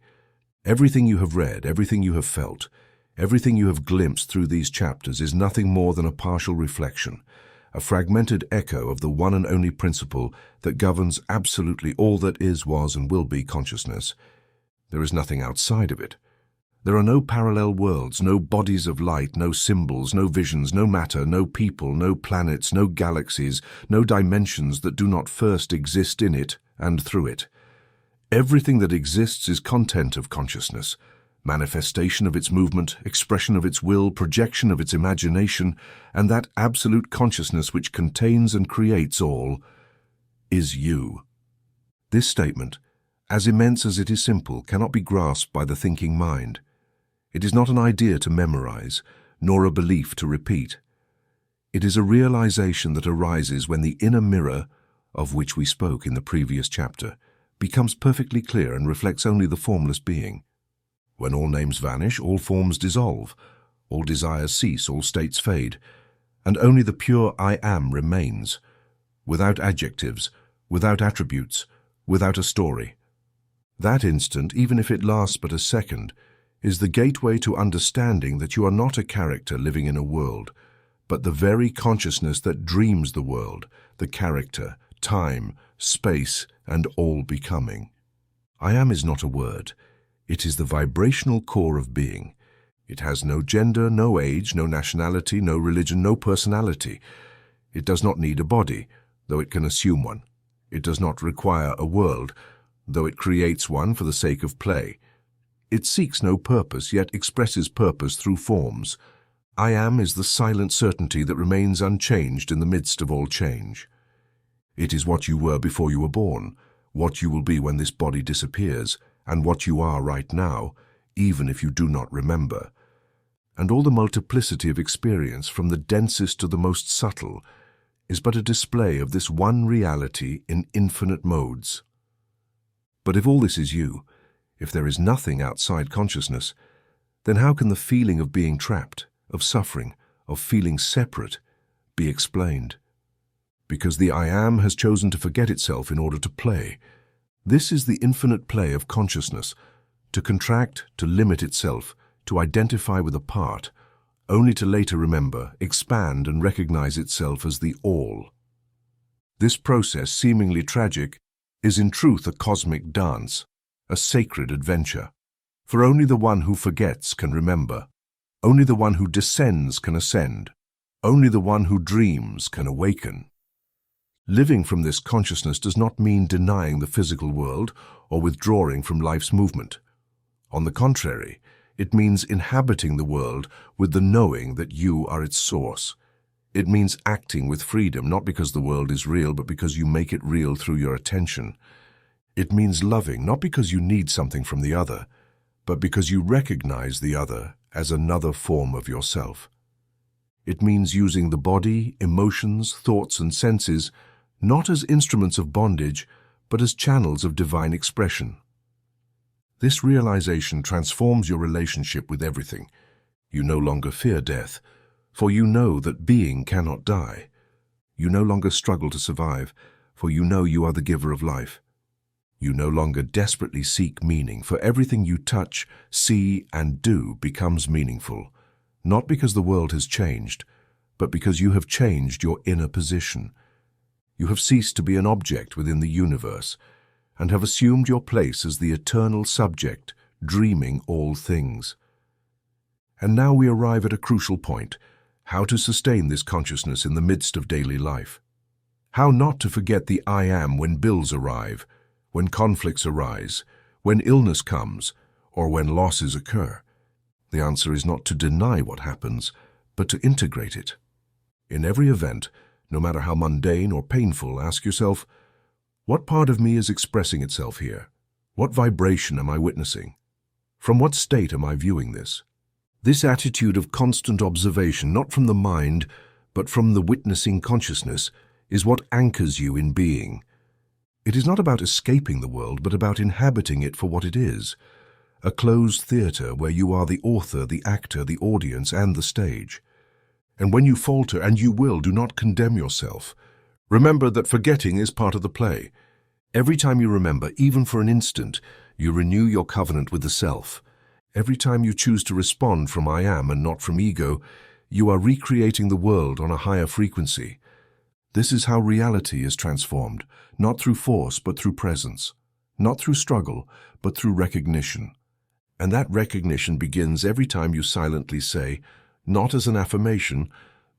Everything you have read, everything you have felt, everything you have glimpsed through these chapters is nothing more than a partial reflection, a fragmented echo of the one and only principle that governs absolutely all that is, was, and will be consciousness. There is nothing outside of it. There are no parallel worlds, no bodies of light, no symbols, no visions, no matter, no people, no planets, no galaxies, no dimensions that do not first exist in it and through it. Everything that exists is content of consciousness, manifestation of its movement, expression of its will, projection of its imagination, and that absolute consciousness which contains and creates all is you. This statement, as immense as it is simple, cannot be grasped by the thinking mind. It is not an idea to memorize, nor a belief to repeat. It is a realization that arises when the inner mirror, of which we spoke in the previous chapter, becomes perfectly clear and reflects only the formless being. When all names vanish, all forms dissolve, all desires cease, all states fade, and only the pure I Am remains, without adjectives, without attributes, without a story. That instant, even if it lasts but a second, is the gateway to understanding that you are not a character living in a world, but the very consciousness that dreams the world, the character, time, space, and all becoming. I Am is not a word. It is the vibrational core of being. It has no gender, no age, no nationality, no religion, no personality. It does not need a body, though it can assume one. It does not require a world, though it creates one for the sake of play. It seeks no purpose, yet expresses purpose through forms. I Am is the silent certainty that remains unchanged in the midst of all change. It is what you were before you were born, what you will be when this body disappears, and what you are right now, even if you do not remember. And all the multiplicity of experience, from the densest to the most subtle, is but a display of this one reality in infinite modes. But if all this is you, if there is nothing outside consciousness, then how can the feeling of being trapped, of suffering, of feeling separate, be explained? Because the I Am has chosen to forget itself in order to play. This is the infinite play of consciousness, to contract, to limit itself, to identify with a part, only to later remember, expand, and recognize itself as the All. This process, seemingly tragic, is in truth a cosmic dance, a sacred adventure. For only the one who forgets can remember. Only the one who descends can ascend. Only the one who dreams can awaken. Living from this consciousness does not mean denying the physical world or withdrawing from life's movement. On the contrary, it means inhabiting the world with the knowing that you are its source. It means acting with freedom, not because the world is real, but because you make it real through your attention. It means loving, not because you need something from the other, but because you recognize the other as another form of yourself. It means using the body, emotions, thoughts, and senses not as instruments of bondage, but as channels of divine expression. This realization transforms your relationship with everything. You no longer fear death, for you know that being cannot die. You no longer struggle to survive, for you know you are the giver of life. You no longer desperately seek meaning, for everything you touch, see, and do becomes meaningful, not because the world has changed, but because you have changed your inner position. You have ceased to be an object within the universe, and have assumed your place as the eternal subject, dreaming all things. And now we arrive at a crucial point: how to sustain this consciousness in the midst of daily life. How not to forget the I Am when bills arrive, when conflicts arise, when illness comes, or when losses occur. The answer is not to deny what happens, but to integrate it. In every event, no matter how mundane or painful, ask yourself, what part of me is expressing itself here? What vibration am I witnessing? From what state am I viewing this? This attitude of constant observation, not from the mind, but from the witnessing consciousness, is what anchors you in being. It is not about escaping the world, but about inhabiting it for what it is, a closed theater where you are the author, the actor, the audience, and the stage. And when you falter, and you will, do not condemn yourself. Remember that forgetting is part of the play. Every time you remember, even for an instant, you renew your covenant with the self. Every time you choose to respond from I Am and not from ego, you are recreating the world on a higher frequency. This is how reality is transformed, not through force, but through presence, not through struggle, but through recognition. And that recognition begins every time you silently say, not as an affirmation,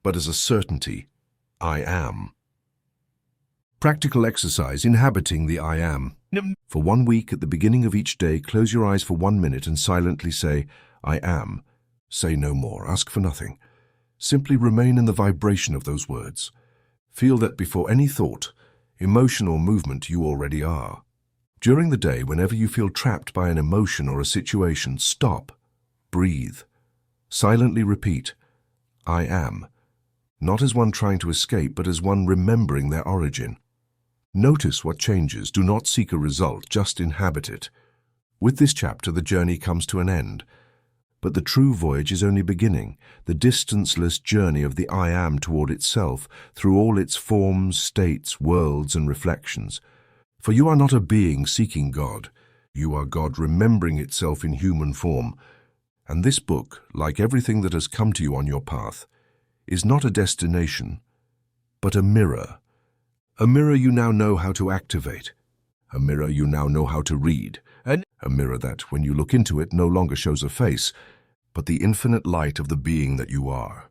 but as a certainty, I Am. Practical exercise: inhabiting the I Am. For 1 week, at the beginning of each day, close your eyes for 1 minute and silently say, I Am. Say no more, ask for nothing. Simply remain in the vibration of those words. Feel that before any thought, emotion, or movement, you already are. During the day, whenever you feel trapped by an emotion or a situation, stop, breathe. Silently repeat, I Am, not as one trying to escape, but as one remembering their origin. Notice what changes. Do not seek a result, just inhabit it. With this chapter, the journey comes to an end. But the true voyage is only beginning, the distanceless journey of the I Am toward itself, through all its forms, states, worlds, and reflections. For you are not a being seeking God. You are God remembering itself in human form. And this book, like everything that has come to you on your path, is not a destination, but a mirror. A mirror you now know how to activate. A mirror you now know how to read. And a mirror that, when you look into it, no longer shows a face, but the infinite light of the being that you are.